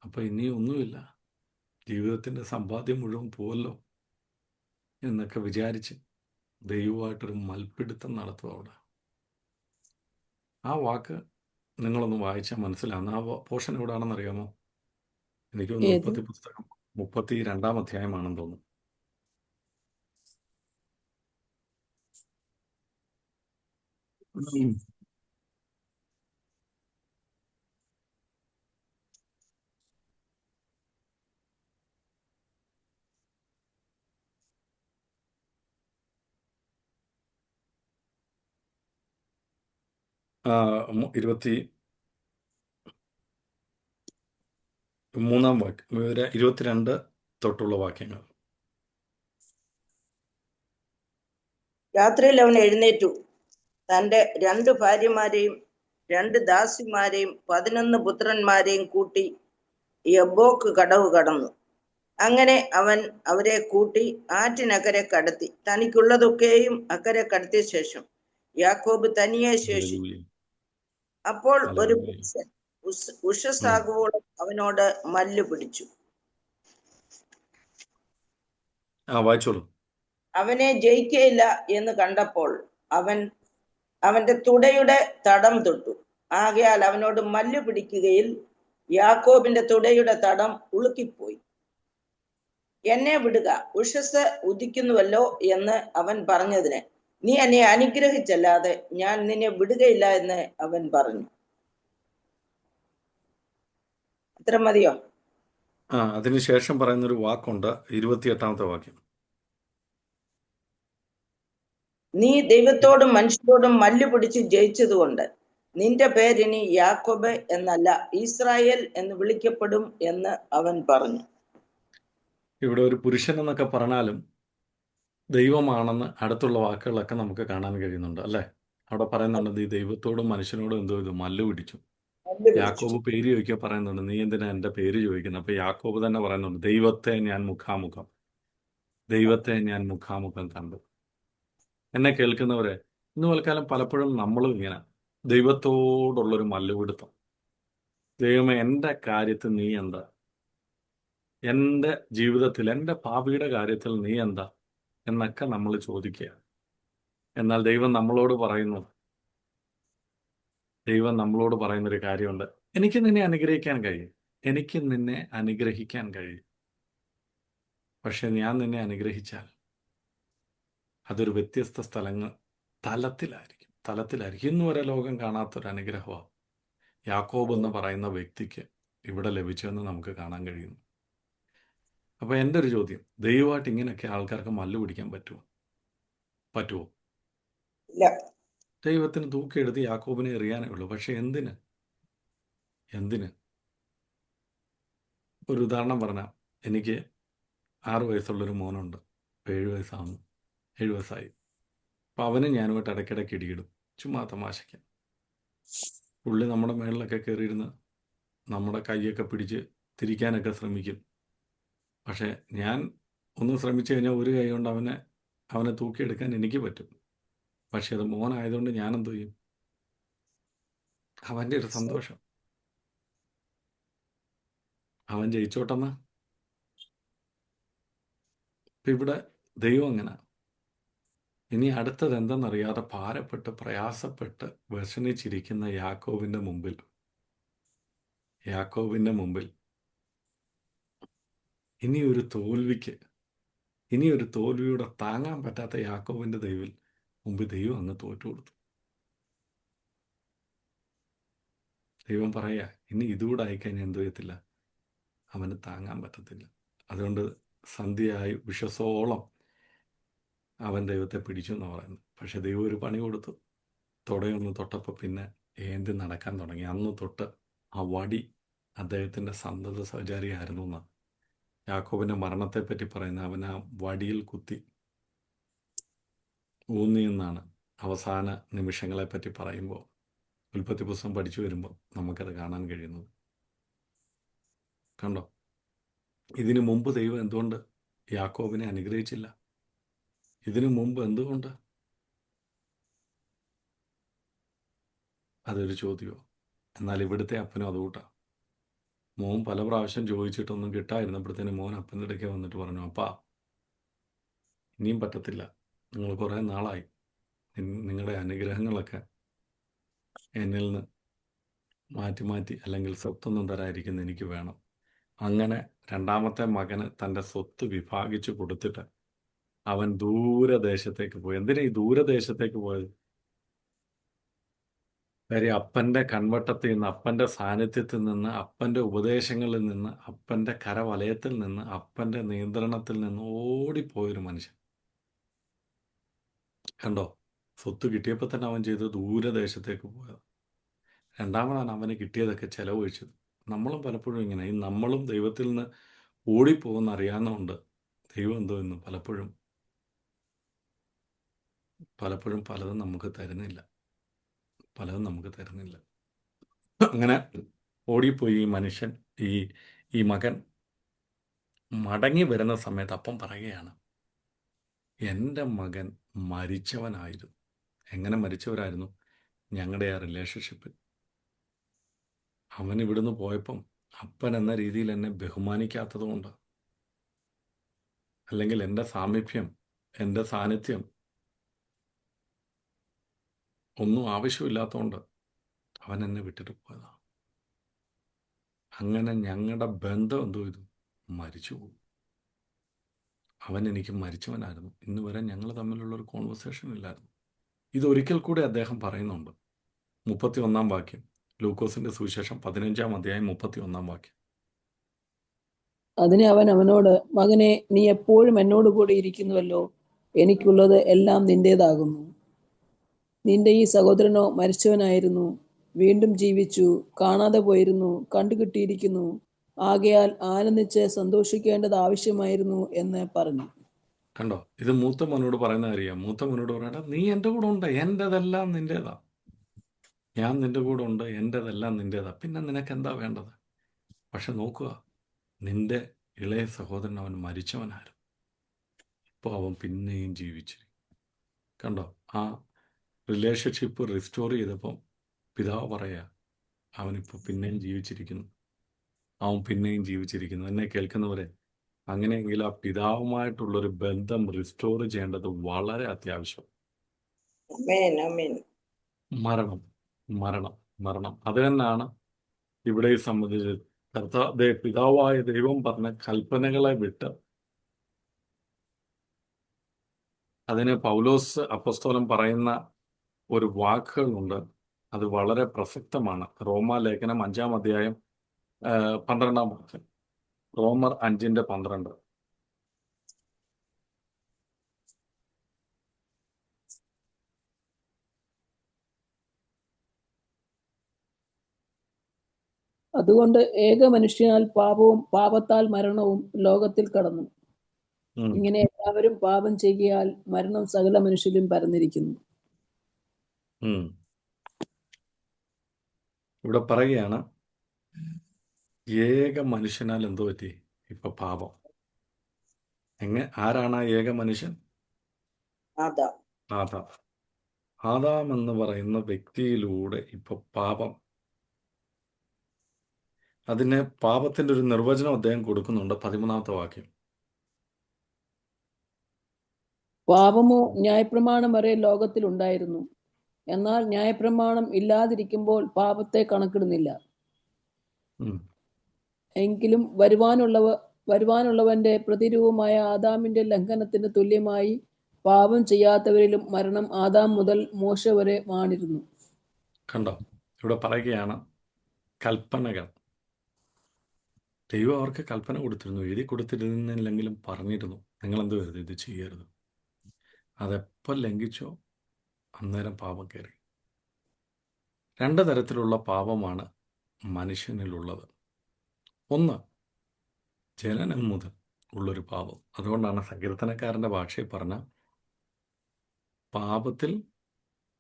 അപ്പം ഇനി ഒന്നുമില്ല, ജീവിതത്തിൻ്റെ സമ്പാദ്യം മുഴുവൻ പോവല്ലോ എന്നൊക്കെ വിചാരിച്ച് ദൈവമായിട്ടൊരു മൽപ്പിടുത്തം നടത്തും അവിടെ. ആ വാക്ക് നിങ്ങളൊന്ന് വായിച്ചാൽ മനസ്സിലാവുന്ന ആ പോർഷൻ എവിടെയാണെന്ന് അറിയാമോ? എനിക്ക് തോന്നുന്നു ഏത്? ഉൽപ്പത്തി പുസ്തകം 32-ാം അധ്യായമാണെന്ന് തോന്നുന്നു. ഉം. ആ, 23-ാം വാക്യം, 22 തൊട്ടുള്ള വാക്യങ്ങൾ. രാത്രിയിൽ അവൻ എഴുന്നേറ്റു തന്റെ 2 ഭാര്യമാരെയും 2 ദാസിമാരെയും 11 പുത്രന്മാരെയും കൂട്ടി യബ്ബോക്ക് കടവ് കടന്നു. അങ്ങനെ അവൻ അവരെ കൂട്ടി ആറ്റിനക്കരെ കടത്തി. തനിക്കുള്ളതൊക്കെയും അക്കരെ കടത്തിയ ശേഷം യാക്കോബ് തനിയെ ശേഷിച്ചു. ഹല്ലേലൂയ, അപ്പോൾ ഒരു ഹല്ലേലൂയ. പുരുഷൻ ഉഷസ്സാകുവോളം അവനോട് മല്ലു പിടിച്ചു. വായിച്ചോളൂ. അവനെ ജയിക്കയില്ല എന്ന് കണ്ടപ്പോൾ അവൻ അവന്റെ തുടയുടെ തടം തൊട്ടു. ആകയാൽ അവനോട് മല്ലു പിടിക്കുകയിൽ യാക്കോബിന്റെ തുടയുടെ തടം ഉളുക്കിപ്പോയി. എന്നെ വിടുക, ഉഷസ് ഉദിക്കുന്നുവല്ലോ എന്ന് അവൻ പറഞ്ഞതിന്, നീ എന്നെ അനുഗ്രഹിച്ചല്ലാതെ ഞാൻ നിന്നെ വിടുകയില്ല എന്ന് അവൻ പറഞ്ഞു. അത്ര മതിയോ? അതിനുശേഷം പറയുന്നൊരു വാക്കുണ്ട്, 28-ാമത്തെ വാക്യം. നീ ദൈവത്തോടും മനുഷ്യരോടും മല്ലു പിടിച്ച് ജയിച്ചതുകൊണ്ട് നിന്റെ പേരിനി യാക്കോബ് എന്നല്ല ഇസ്രായേൽ എന്ന് വിളിക്കപ്പെടും എന്ന് അവൻ പറഞ്ഞു. ഇവിടെ ഒരു പുരുഷൻ എന്നൊക്കെ പറഞ്ഞാലും ദൈവമാണെന്ന് അടുത്തുള്ള വാക്കുകളൊക്കെ നമുക്ക് കാണാൻ കഴിയുന്നുണ്ട്, അല്ലേ? അവിടെ പറയുന്നുണ്ട്, നീ ദൈവത്തോടും മനുഷ്യനോടും എന്തോ ഇത് മല്ലു പിടിച്ചു. മല്ലു പിടിച്ചു. യാക്കോബ് പേര് ചോദിക്കുക പറയുന്നുണ്ട്, നീ എന്തിനാ എൻ്റെ പേര് ചോദിക്കുന്നത്? അപ്പൊ യാക്കോബ് തന്നെ പറയുന്നുണ്ട്, ദൈവത്തെ ഞാൻ മുഖാമുഖം കണ്ടു. എന്നെ കേൾക്കുന്നവരെ, ഇന്ന് തൽക്കാലം പലപ്പോഴും നമ്മളും ഇങ്ങനെ ദൈവത്തോടുള്ളൊരു മല്ലുപിടുത്തം. ദൈവമേ, എൻ്റെ കാര്യത്തിൽ നീ എന്താ? എൻ്റെ ജീവിതത്തിൽ, എൻ്റെ പാപിയുടെ കാര്യത്തിൽ നീ എന്താ എന്നൊക്കെ നമ്മൾ ചോദിക്കുക. എന്നാൽ ദൈവം നമ്മളോട് പറയുന്നൊരു കാര്യമുണ്ട്, എനിക്ക് നിന്നെ അനുഗ്രഹിക്കാൻ കഴിയും. പക്ഷെ ഞാൻ നിന്നെ അനുഗ്രഹിച്ചാൽ അതൊരു വ്യത്യസ്ത തലത്തിലായിരിക്കും. ഇന്ന് വരെ ലോകം കാണാത്തൊരു അനുഗ്രഹമാണ് യാക്കോബ് എന്ന് പറയുന്ന വ്യക്തിക്ക് ഇവിടെ ലഭിച്ചതെന്ന് നമുക്ക് കാണാൻ കഴിയുന്നു. അപ്പോൾ എൻ്റെ ഒരു ചോദ്യം, ദൈവമായിട്ട് ഇങ്ങനെയൊക്കെ ആൾക്കാർക്ക് മല്ലു പിടിക്കാൻ പറ്റുമോ? ഇല്ല. ദൈവത്തിന് തൂക്കിയെടുത്ത് യാക്കോബിനെ എറിയാനേ ഉള്ളൂ. പക്ഷെ എന്തിന്? ഒരു ഉദാഹരണം പറഞ്ഞാൽ, എനിക്ക് 6 വയസ്സുള്ളൊരു മോനുണ്ട്. 7 വയസ്സായി. അപ്പോൾ അവനും ഞാനുമായിട്ട് ഇടയ്ക്കിടയ്ക്ക് ഇടിയിടും, ചുമ്മാ തമാശയ്ക്ക്. പുള്ളി നമ്മുടെ മേളിലൊക്കെ കയറിയിരുന്ന് നമ്മുടെ കൈയൊക്കെ പിടിച്ച് തിരിക്കാനൊക്കെ ശ്രമിക്കും. പക്ഷേ ഞാൻ ഒന്ന് ശ്രമിച്ചു കഴിഞ്ഞാൽ ഒരു കൈ കൊണ്ട് അവനെ തൂക്കിയെടുക്കാൻ എനിക്ക് പറ്റും. പക്ഷെ അത് മോനായതുകൊണ്ട് ഞാൻ എന്തു ചെയ്യും? അവൻ്റെ ഒരു സന്തോഷം, അവൻ ജയിച്ചോട്ടെന്ന്. ഇപ്പം ഇവിടെ ദൈവം അങ്ങനെ. ഇനി അടുത്തത് എന്തെന്നറിയാതെ ഭാരപ്പെട്ട് പ്രയാസപ്പെട്ട് വിഷമിച്ചിരിക്കുന്ന യാക്കോബിൻ്റെ മുമ്പിൽ ഇനിയൊരു തോൽവിയുടെ താങ്ങാൻ പറ്റാത്ത യാക്കോബിൻ്റെ മുമ്പിൽ ദൈവം അങ്ങ് തോറ്റു കൊടുത്തു. ദൈവം പറയുക, ഇനി ഇതുകൂടെ ആയിക്കഴിഞ്ഞാൽ എന്ത് ചെയ്യത്തില്ല, അവന് താങ്ങാൻ പറ്റത്തില്ല. അതുകൊണ്ട് സന്ധ്യയായി വിശ്വസോളം അവൻ ദൈവത്തെ പിടിച്ചു എന്ന് പറയുന്നു. പക്ഷെ ദൈവം ഒരു പണി കൊടുത്തു. തുടയൊന്ന് തൊട്ടപ്പോൾ പിന്നെ ഏന്തി നടക്കാൻ തുടങ്ങി. അന്ന് തൊട്ട് ആ വടി അദ്ദേഹത്തിൻ്റെ സന്തത സഹചാരിയായിരുന്നു എന്നാണ് യാക്കോബിൻ്റെ മരണത്തെപ്പറ്റി പറയുന്നത്. അവൻ ആ വടിയിൽ കുത്തി ഊന്നിയെന്നാണ് അവസാന നിമിഷങ്ങളെപ്പറ്റി പറയുമ്പോൾ, ഉൽപ്പത്തി പുസ്തകം പഠിച്ചു വരുമ്പോൾ നമുക്കത് കാണാൻ കഴിയുന്നത്. കണ്ടോ? ഇതിനു മുമ്പ് ദൈവം എന്തുകൊണ്ട് യാക്കോബിനെ അനുഗ്രഹിച്ചില്ല? ഇതിനു മുമ്പ് എന്തുകൊണ്ട്? അതൊരു ചോദ്യമോ? എന്നാൽ ഇവിടുത്തെ അപ്പനും അതുകൂട്ടാ. മോൻ പല പ്രാവശ്യം ചോദിച്ചിട്ടൊന്നും കിട്ടായിരുന്നപ്പോഴത്തേനും മോൻ അപ്പൻ്റെ ഇടയ്ക്ക് വന്നിട്ട് പറഞ്ഞു, അപ്പാ ഇനിയും പറ്റത്തില്ല, നിങ്ങൾ കുറേ നാളായി, നിങ്ങളുടെ അനുഗ്രഹങ്ങളൊക്കെ എന്നിൽ നിന്ന് മാറ്റി അല്ലെങ്കിൽ സ്വത്തൊന്നും തരാതിരിക്കുന്ന എനിക്ക് വേണം. അങ്ങനെ രണ്ടാമത്തെ മകന് തൻ്റെ സ്വത്ത് വിഭാഗിച്ചു കൊടുത്തിട്ട് അവൻ ദൂരദേശത്തേക്ക് പോയി. എന്തിനാ ഈ ദൂരദേശത്തേക്ക് പോയത്? കാര്യം അപ്പൻ്റെ കൺവട്ടത്തിൽ നിന്ന്, അപ്പൻ്റെ സാന്നിധ്യത്തിൽ നിന്ന്, അപ്പൻ്റെ ഉപദേശങ്ങളിൽ നിന്ന്, അപ്പൻ്റെ കരവലയത്തിൽ നിന്ന്, അപ്പൻ്റെ നിയന്ത്രണത്തിൽ നിന്ന് ഓടിപ്പോയൊരു മനുഷ്യൻ. കണ്ടോ? സ്വത്ത് കിട്ടിയപ്പോൾ തന്നെ അവൻ ചെയ്ത് ദൂരദേശത്തേക്ക് പോയത്. രണ്ടാമതാണ് അവന് കിട്ടിയതൊക്കെ ചെലവഴിച്ചത്. നമ്മളും പലപ്പോഴും ഇങ്ങനെ, നമ്മളും ദൈവത്തിൽ നിന്ന് ഓടിപ്പോകുന്ന അറിയാവുന്നതുകൊണ്ട് ദൈവം എന്തോ ഇന്ന് പലപ്പോഴും പലതും നമുക്ക് തരുന്നില്ല. അങ്ങനെ ഓടിപ്പോയി ഈ മനുഷ്യൻ, ഈ മകൻ മടങ്ങി വരുന്ന സമയത്ത് അപ്പം പറയുകയാണ്, എൻ്റെ മകൻ മരിച്ചവനായിരുന്നു. എങ്ങനെ മരിച്ചവരായിരുന്നു? ഞങ്ങളുടെ ആ റിലേഷൻഷിപ്പിൽ. അവൻ ഇവിടുന്ന് പോയപ്പം അപ്പൻ എന്ന രീതിയിൽ എന്നെ ബഹുമാനിക്കാത്തതുകൊണ്ട്, അല്ലെങ്കിൽ എൻ്റെ സാമീപ്യം, എൻ്റെ സാന്നിധ്യം ഒന്നും ആവശ്യമില്ലാത്തതുകൊണ്ട് അവൻ എന്നെ വിട്ടിട്ട് പോയതാണ്. അങ്ങനെ ഞങ്ങളുടെ ബന്ധം എന്തോ ചെയ്തു? മരിച്ചു പോകും. അവൻ എനിക്ക് മരിച്ചവനായിരുന്നു. ഇന്ന് വരെ ഞങ്ങൾ തമ്മിലുള്ളൊരു കോൺവെർസേഷൻ ഇല്ലായിരുന്നു. ഇതൊരിക്കൽ കൂടെ അദ്ദേഹം പറയുന്നുണ്ട്. 31 വാക്യം, ലൂക്കോസിന്റെ സുവിശേഷം 15 അധ്യായം 31 വാക്യം. അതിന് അവൻ അവനോട്, മകനെ, നീ എപ്പോഴും എന്നോട് കൂടെ ഇരിക്കുന്നുവല്ലോ, എനിക്കുള്ളത് എല്ലാം നിന്റേതാകുന്നു. നിന്റെ ഈ സഹോദരനോ മരിച്ചവനായിരുന്നു, വീണ്ടും ജീവിച്ചു, കാണാതെ പോയിരുന്നു, കണ്ടുകിട്ടിയിരിക്കുന്നു, ആകയാൽ ആനന്ദിച്ച് സന്തോഷിക്കേണ്ടത് ആവശ്യമായിരുന്നു എന്ന് പറഞ്ഞു. കണ്ടോ? ഇത് മൂത്ത മോനോട് പറയുന്ന കാര്യം. മൂത്ത മോനോട് പറയണ്ട, നീ എൻ്റെ കൂടെ ഉണ്ട്, എൻ്റെതെല്ലാം നിൻ്റേതാ. ഞാൻ നിൻ്റെ കൂടെ ഉണ്ട്, എൻ്റെതെല്ലാം നിൻ്റേതാ. പിന്നെ നിനക്ക് എന്താ വേണ്ടത്? പക്ഷെ നോക്കുക, നിന്റെ ഇളയ സഹോദരൻ അവൻ മരിച്ചവനായിരുന്നു. ഇപ്പോൾ അവൻ പിന്നെയും ജീവിച്ചു. കണ്ടോ? ആ റിലേഷൻഷിപ്പ് റിസ്റ്റോർ ചെയ്തപ്പം പിതാവ് പറയാ, അവനിപ്പോൾ പിന്നെയും ജീവിച്ചിരിക്കുന്നു. എന്നെ കേൾക്കുന്നവരെ, അങ്ങനെയെങ്കിൽ ആ പിതാവുമായിട്ടുള്ളൊരു ബന്ധം റിസ്റ്റോർ ചെയ്യേണ്ടത് വളരെ അത്യാവശ്യം. ആമേൻ, ആമേൻ. മരണം അത് തന്നെയാണ് ഇവിടെ സംബന്ധിച്ച് പിതാവായ ദൈവം പറഞ്ഞ കൽപ്പനകളെ വിട്ട് അതിന് പൗലോസ് അപ്പോസ്തലൻ പറയുന്ന ഒരു വാക്കുകളുണ്ട്. അത് വളരെ പ്രസക്തമാണ്. റോമാലേഖനം 5 അധ്യായം 12 വാക്യം. റോമർ 5:12. അതുകൊണ്ട് ഏക മനുഷ്യനാൽ പാപവും പാപത്താൽ മരണവും ലോകത്തിൽ കടന്നു. ഇങ്ങനെ എല്ലാവരും പാപം ചെയ്യാൽ മരണം സകല മനുഷ്യരും പരന്നിരിക്കുന്നു. ഇവിടെ പറയുകയാണ്, ഏക മനുഷ്യനാൽ എന്തോ പറ്റി? ഇപ്പൊ പാപം. ആരാണ് ആ ഏക മനുഷ്യൻ? അതാ. ആദാം. ആദാം എന്ന് പറയുന്ന വ്യക്തിയിലൂടെ ഇപ്പൊ പാപം, അതിന് പാപത്തിന്റെ ഒരു നിർവചനം അദ്ദേഹം കൊടുക്കുന്നുണ്ട്. 13-ാമത്തെ വാക്യം. പാപമോ ന്യായപ്രമാണം വരെ ലോകത്തിൽ ഉണ്ടായിരുന്നു. എന്നാൽ ന്യായപ്രമാണം ഇല്ലാതിരിക്കുമ്പോൾ പാപത്തെ കണക്കിടുന്നില്ല. ഉം. എങ്കിലും വരുവാനുള്ളവന്റെ പ്രതിരൂപമായ ആദാമിന്റെ ലംഘനത്തിന് തുല്യമായി പാപം ചെയ്യാത്തവരിലും മരണം ആദാം മുതൽ മോശ വരെ വാണിരുന്നു. കണ്ടോ, ഇവിടെ പറയുകയാണ് കൽപ്പനകൾ. ദൈവം അവർക്ക് കൽപ്പന കൊടുത്തിരുന്നു, എഴുതി കൊടുത്തിരുന്നില്ലെങ്കിലും പറഞ്ഞിരുന്നു, നിങ്ങൾ എന്ത് വരുത്, ഇത് ചെയ്യരുത്. അതെപ്പോൾ ലംഘിച്ചോ അന്നേരം പാപം കയറി. 2 തരത്തിലുള്ള പാപമാണ് മനുഷ്യനിലുള്ളത്. ഒന്ന്, ജനനം മുതൽ ഉള്ളൊരു പാപം. അതുകൊണ്ടാണ് സങ്കീർത്തനക്കാരൻ്റെ ഭാഷയിൽ പറഞ്ഞ പാപത്തിൽ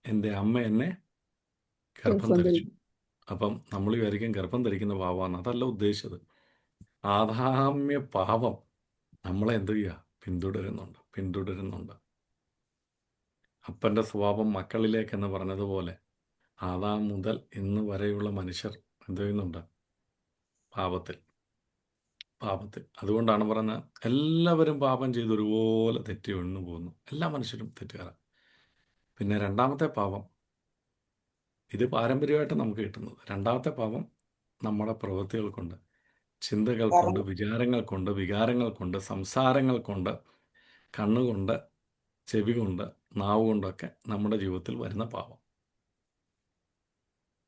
എൻ്റെ അമ്മ എന്നെ ഗർഭം ധരിച്ചു. അപ്പം നമ്മൾ വിചാരിക്കും ഗർഭം ധരിക്കുന്ന പാപമാണ്. അതല്ല ഉദ്ദേശിച്ചത്. ആദാമ്യ പാപം നമ്മളെ എന്ത് ചെയ്യുക, പിന്തുടരുന്നുണ്ട്. അപ്പൻ്റെ സ്വഭാവം മക്കളിലേക്കെന്ന് പറഞ്ഞതുപോലെ ആദാം മുതൽ ഇന്ന് വരെയുള്ള മനുഷ്യർ എന്ത് ചെയ്യുന്നുണ്ട്? പാപത്തിൽ. അതുകൊണ്ടാണ് പറഞ്ഞത് എല്ലാവരും പാപം ചെയ്ത് ഒരുപോലെ തെറ്റി വീണു പോകുന്നു. എല്ലാ മനുഷ്യരും തെറ്റുകാരാണ്. പിന്നെ 2-ാമത്തെ പാപം, ഇത് പാരമ്പര്യമായിട്ട് നമുക്ക് കിട്ടുന്നത്. 2-ാമത്തെ പാപം നമ്മുടെ പ്രവൃത്തികൾ കൊണ്ട്, ചിന്തകൾ കൊണ്ട്, വിചാരങ്ങൾ കൊണ്ട്, വികാരങ്ങൾ കൊണ്ട്, സംസാരങ്ങൾ കൊണ്ട്, കണ്ണുകൊണ്ട്, ചെവി കൊണ്ട്, നാവ് കൊണ്ടൊക്കെ നമ്മുടെ ജീവിതത്തിൽ വരുന്ന പാപം.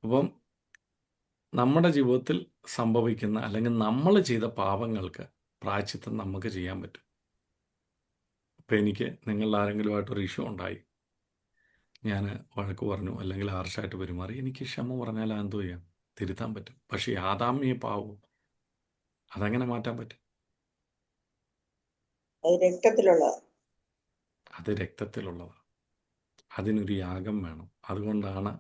അപ്പം നമ്മുടെ ജീവിതത്തിൽ സംഭവിക്കുന്ന അല്ലെങ്കിൽ നമ്മൾ ചെയ്ത പാപങ്ങൾക്ക് പ്രായശ്ചിത്തം നമുക്ക് ചെയ്യാൻ പറ്റും. ഇപ്പം എനിക്ക് നിങ്ങളിൽ ആരെങ്കിലുമായിട്ടൊരു ഇഷ്യൂ ഉണ്ടായി, ഞാൻ വഴക്ക് പറഞ്ഞു അല്ലെങ്കിൽ ഹാർഷായിട്ട് പെരുമാറി, എനിക്ക് ക്ഷമ പറഞ്ഞാൽ എന്തോ ചെയ്യാം, തിരുത്താൻ പറ്റും. പക്ഷേ ആദാമ്യ പാവം അതെങ്ങനെ മാറ്റാൻ പറ്റും? അത് രക്തത്തിലുള്ളതാണ്. അതിനൊരു യാഗം വേണം. അതുകൊണ്ടാണ്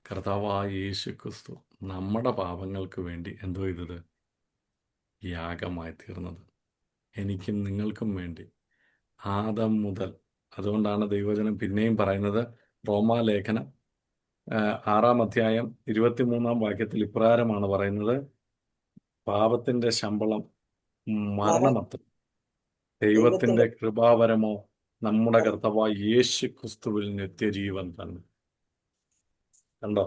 കർത്താവായ യേശു ക്രിസ്തു നമ്മുടെ പാപങ്ങൾക്ക് വേണ്ടി എന്തോ ചെയ്തത്, യാഗമായി തീർന്നത്. എനിക്കും നിങ്ങൾക്കും വേണ്ടി ആദം മുതൽ. അതുകൊണ്ടാണ് ദൈവവചനം പിന്നെയും പറയുന്നത്, റോമാലേഖനം 6-ാം അധ്യായം 23-ാം വാക്യത്തിൽ ഇപ്രകാരമാണ് പറയുന്നത്, പാപത്തിന്റെ ശമ്പളം മരണമത്രേ, ദൈവത്തിന്റെ കൃപാവരമോ നമ്മുടെ കർത്താവായ യേശു ക്രിസ്തുവിൽ നിത്യജീവൻ തന്നെ. കണ്ടോ?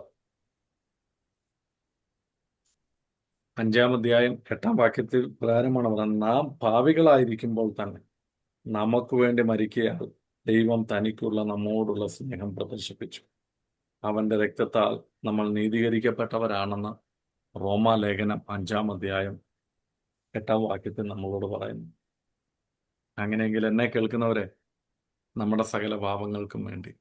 5-ാം അധ്യായം 8-ാം വാക്യത്തിൽ പ്രകാരമാണ് പറയുന്നത്, നാം പാപികളായിരിക്കുമ്പോൾ തന്നെ നമുക്ക് വേണ്ടി മരിക്കയാൽ ദൈവം തനിക്കുള്ള നമ്മോടുള്ള സ്നേഹം പ്രദർശിപ്പിച്ചു. അവന്റെ രക്തത്താൽ നമ്മൾ നീതീകരിക്കപ്പെട്ടവരാണെന്ന് റോമാലേഖനം 5-ാം അധ്യായം 8-ാം വാക്യത്തിൽ നമ്മളോട് പറയുന്നു. അങ്ങനെയെങ്കിൽ എന്നെ കേൾക്കുന്നവരെ, നമ്മുടെ സകല പാപങ്ങൾക്കും വേണ്ടി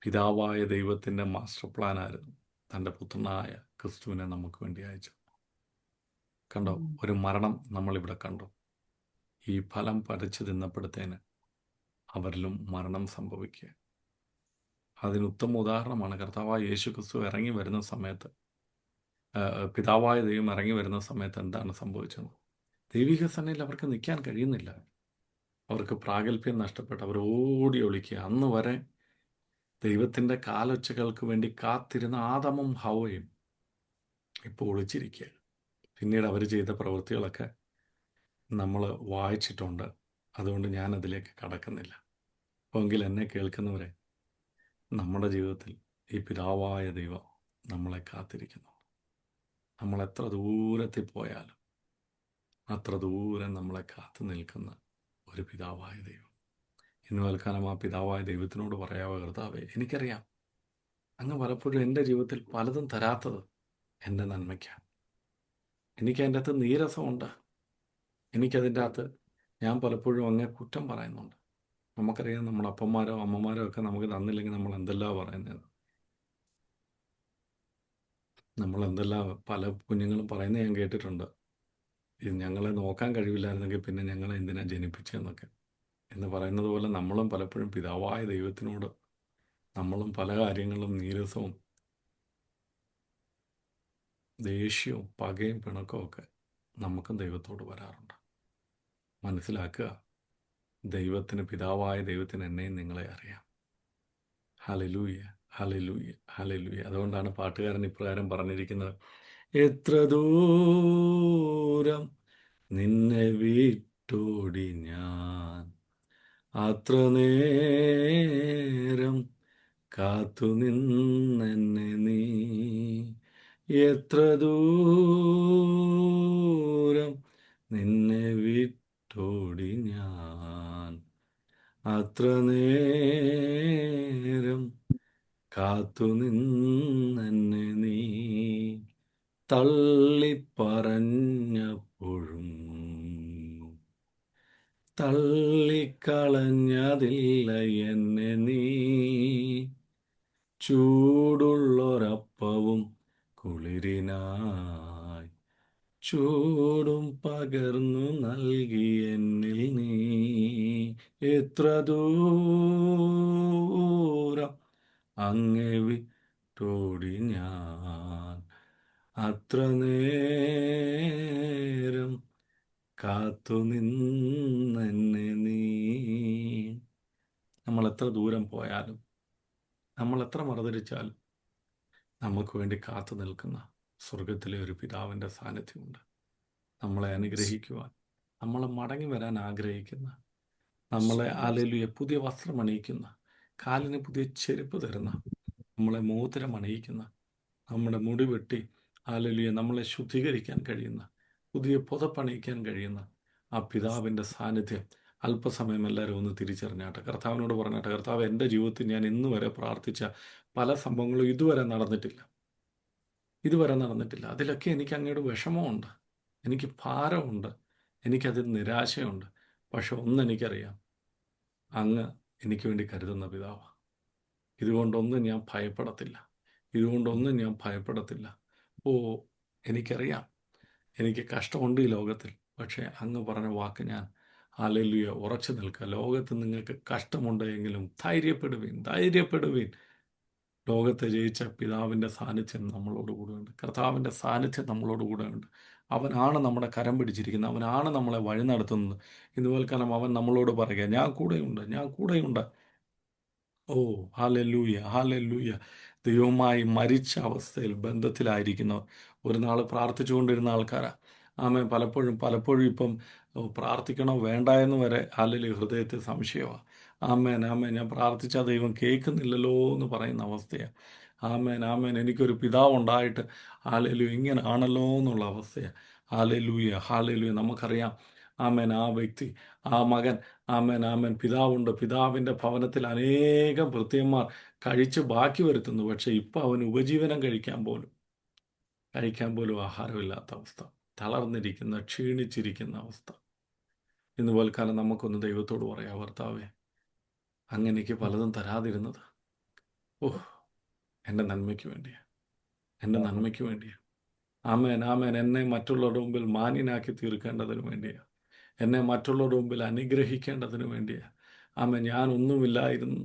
പിതാവായ ദൈവത്തിൻ്റെ മാസ്റ്റർ പ്ലാനായിരുന്നു തൻ്റെ പുത്രനായ ക്രിസ്തുവിനെ നമുക്ക് വേണ്ടി അയച്ചു. കണ്ടോ, ഒരു മരണം നമ്മളിവിടെ കണ്ടു. ഈ ഫലം പഠിച്ചു തിന്നപ്പെടുത്തേന് അവരിലും മരണം സംഭവിക്കുക. അതിന് ഉത്തമ ഉദാഹരണമാണ് കർത്താവായ യേശു ക്രിസ്തു ഇറങ്ങി വരുന്ന സമയത്ത്, പിതാവായ ദൈവം ഇറങ്ങി വരുന്ന സമയത്ത് എന്താണ് സംഭവിച്ചത്? ദൈവിക സന്നയിൽ അവർക്ക് നിൽക്കാൻ കഴിയുന്നില്ല. അവർക്ക് പ്രാഗൽഭ്യം നഷ്ടപ്പെട്ട് അവർ ഓടി ഒളിക്കുക. അന്ന് വരെ ദൈവത്തിൻ്റെ കാലൊച്ചകൾക്ക് വേണ്ടി കാത്തിരുന്ന ആദമും ഹവ്വയും ഇപ്പോൾ ഒളിച്ചിരിക്കുക. പിന്നീട് അവർ ചെയ്ത പ്രവൃത്തികളൊക്കെ നമ്മൾ വായിച്ചിട്ടുണ്ട്. അതുകൊണ്ട് ഞാനതിലേക്ക് കടക്കുന്നില്ല. എങ്കിൽ എന്നെ കേൾക്കുന്നവരെ, നമ്മുടെ ജീവിതത്തിൽ ഈ പിതാവായ ദൈവം നമ്മളെ കാത്തിരിക്കുന്നു. നമ്മൾ എത്ര ദൂരത്തിൽ പോയാലും അത്ര ദൂരം നമ്മളെ കാത്തു നിൽക്കുന്ന ഒരു പിതാവായ ദൈവം. ഇന്ന് തൽക്കാലം ആ പിതാവായ ദൈവത്തിനോട് പറയാവോ, കർത്താവേ, എനിക്കറിയാം അങ്ങ് പലപ്പോഴും എൻ്റെ ജീവിതത്തിൽ പലതും തരാത്തത് എൻ്റെ നന്മയ്ക്കാണ്. എനിക്ക് അതിൻ്റെ അകത്ത് നീരസമുണ്ട്. എനിക്കതിൻ്റെ അകത്ത് ഞാൻ പലപ്പോഴും അങ്ങേ കുറ്റം പറയുന്നുണ്ട്. നമുക്കറിയാം, നമ്മുടെ അപ്പന്മാരോ അമ്മമാരോ ഒക്കെ നമുക്ക് തന്നില്ലെങ്കിൽ നമ്മൾ എന്തെല്ലാം പറയുന്നത്. നമ്മളെന്തെല്ലാം പല കുഞ്ഞുങ്ങളും പറയുന്നത് ഞാൻ കേട്ടിട്ടുണ്ട്. ഇത് ഞങ്ങളെ നോക്കാൻ കഴിവില്ലായിരുന്നെങ്കിൽ പിന്നെ ഞങ്ങളെ എന്തിനാ ജനിപ്പിച്ചതെന്നൊക്കെ എന്ന് പറയുന്നത് പോലെ നമ്മളും പലപ്പോഴും പിതാവായ ദൈവത്തിനോട് നമ്മളും പല കാര്യങ്ങളും നീരസവും ദേഷ്യവും പകയും പിണക്കവും ഒക്കെ നമുക്കും ദൈവത്തോട് വരാറുണ്ട്. മനസ്സിലാക്കുക, ദൈവത്തിന്, പിതാവായ ദൈവത്തിന് എന്നെയും നിങ്ങളെ അറിയാം. ഹല്ലേലൂയ, ഹല്ലേലൂയ, ഹല്ലേലൂയ. അതുകൊണ്ടാണ് പാട്ടുകാരൻ ഇപ്രകാരം പറഞ്ഞിരിക്കുന്നത്: എത്ര ദൂരം നിന്നെ വിട്ടോടി ഞാൻ, അത്ര നേരം കാത്തു നിന്നെന്നെ നീ. എത്ര ദൂരം നിന്നെ വിട്ടോടി ഞാൻ, അത്ര നേരം കാത്തു നിന്നെന്നെ നീ. തള്ളിപ്പറഞ്ഞപ്പോഴും തള്ളിക്കളഞ്ഞതില്ല എന്നെ നീ. ചൂടുള്ളൊരപ്പവും കുളിരിനായി ചൂടും പകർന്നു നൽകി എന്നിൽ നീ. എത്ര ദൂരം അങ്ങേ വിട്ടോടി ഞാൻ, അത്ര നേരം കാത്തു നിന്നെന്നെ നീ. നമ്മൾ എത്ര ദൂരം പോയാലും, നമ്മൾ എത്ര മറുതരിച്ചാലും, നമുക്ക് വേണ്ടി കാത്തു നിൽക്കുന്ന സ്വർഗത്തിലെ ഒരു പിതാവിൻ്റെ സാന്നിധ്യമുണ്ട്. നമ്മളെ അനുഗ്രഹിക്കുവാൻ, നമ്മളെ മടങ്ങി വരാൻ ആഗ്രഹിക്കുന്ന, നമ്മളെ ഹല്ലേലൂയ പുതിയ വസ്ത്രം അണിയിക്കുന്ന, കാലിന് പുതിയ ചെരുപ്പ് തരുന്ന, നമ്മളെ മോതിരം അണിയിക്കുന്ന, നമ്മുടെ മുടി വെട്ടി ഹല്ലേലൂയ നമ്മളെ ശുദ്ധീകരിക്കാൻ കഴിയുന്ന, പുതിയ പുതപ്പണിയിക്കാൻ കഴിയുന്ന ആ പിതാവിൻ്റെ സാന്നിധ്യം അല്പസമയം എല്ലാവരും ഒന്ന് തിരിച്ചറിഞ്ഞാട്ടെ. കർത്താവിനോട് പറഞ്ഞാട്ടെ: കർത്താവ്, എൻ്റെ ജീവിതത്തിൽ ഞാൻ ഇന്ന് വരെ പ്രാർത്ഥിച്ച പല സംഭവങ്ങളും ഇതുവരെ നടന്നിട്ടില്ല. അതിലൊക്കെ എനിക്ക് അങ്ങയുടെ വിഷമമുണ്ട്, എനിക്ക് ഭാരമുണ്ട്, എനിക്കതിൽ നിരാശയുണ്ട്. പക്ഷെ ഒന്നെനിക്കറിയാം, അങ്ങ് എനിക്ക് വേണ്ടി കരുതുന്ന പിതാവ്. ഇതുകൊണ്ടൊന്നും ഞാൻ ഭയപ്പെടത്തില്ല. ഓ, എനിക്കറിയാം, എനിക്ക് കഷ്ടമുണ്ട് ഈ ലോകത്തിൽ. പക്ഷേ അങ്ങ് പറഞ്ഞ വാക്ക് ഞാൻ ഹല്ലേലൂയ ഉറച്ചു നിൽക്കുക. ലോകത്ത് നിങ്ങൾക്ക് കഷ്ടമുണ്ടെങ്കിലും ധൈര്യപ്പെടുവീൻ. ലോകത്തെ ജയിച്ച പിതാവിൻ്റെ സാന്നിധ്യം നമ്മളോട് കൂടെയുണ്ട്. കർത്താവിൻ്റെ സാന്നിധ്യം നമ്മളോട് കൂടെയുണ്ട്. അവനാണ് നമ്മുടെ കരം പിടിച്ചിരിക്കുന്നത്, അവനാണ് നമ്മളെ വഴി നടത്തുന്നത്. ഇന്നുപോൽക്കാലം അവൻ നമ്മളോട് പറയുക: ഞാൻ കൂടെയുണ്ട്. ഓ, ഹല്ലേലൂയ. ദൈവവുമായി മരിച്ച അവസ്ഥയിൽ ബന്ധത്തിലായിരിക്കുന്നവർ, ഒരു നാൾ പ്രാർത്ഥിച്ചുകൊണ്ടിരുന്ന ആൾക്കാരാ. പലപ്പോഴും ഇപ്പം പ്രാർത്ഥിക്കണോ വേണ്ട എന്ന് വരെ ഹല്ലേലൂയ ഹൃദയത്തിൽ സംശയമാണ്. ആമേൻ. ഞാൻ പ്രാർത്ഥിച്ച ദൈവം കേൾക്കുന്നില്ലല്ലോ എന്ന് പറയുന്ന അവസ്ഥയാണ്. ആമേൻ. എനിക്കൊരു പിതാവുണ്ടായിട്ട് ഹല്ലേലൂയ ഇങ്ങനെ ആണല്ലോ എന്നുള്ള അവസ്ഥയാണ്. ഹല്ലേലൂയ. നമുക്കറിയാം, ആമേൻ, ആ വ്യക്തി, ആ മകൻ, ആമേൻ, പിതാവുണ്ട്. പിതാവിൻ്റെ ഭവനത്തിൽ അനേകം ഭൃത്യന്മാർ കഴിച്ച് ബാക്കി വരുത്തുന്നു. പക്ഷെ ഇപ്പം അവന് ഉപജീവനം കഴിക്കാൻ പോലും ആഹാരമില്ലാത്ത അവസ്ഥ, തളർന്നിരിക്കുന്ന, ക്ഷീണിച്ചിരിക്കുന്ന അവസ്ഥ. ഇന്ന് പോൽക്കാലം നമുക്കൊന്ന് ദൈവത്തോട് പറയാം: കർത്താവേ, അങ്ങനെക്ക് പലതും തരാതിരുന്നത് എൻ്റെ നന്മയ്ക്ക് വേണ്ടിയാണ്. ആമേൻ. എന്നെ മറ്റുള്ളവരുടെ മുമ്പിൽ മാന്യനാക്കി തീർക്കേണ്ടതിന് വേണ്ടിയാണ്. എന്നെ മറ്റുള്ളവരുടെ മുമ്പിൽ അനുഗ്രഹിക്കേണ്ടതിന് വേണ്ടിയാണ്. ഞാനൊന്നുമില്ലായിരുന്നു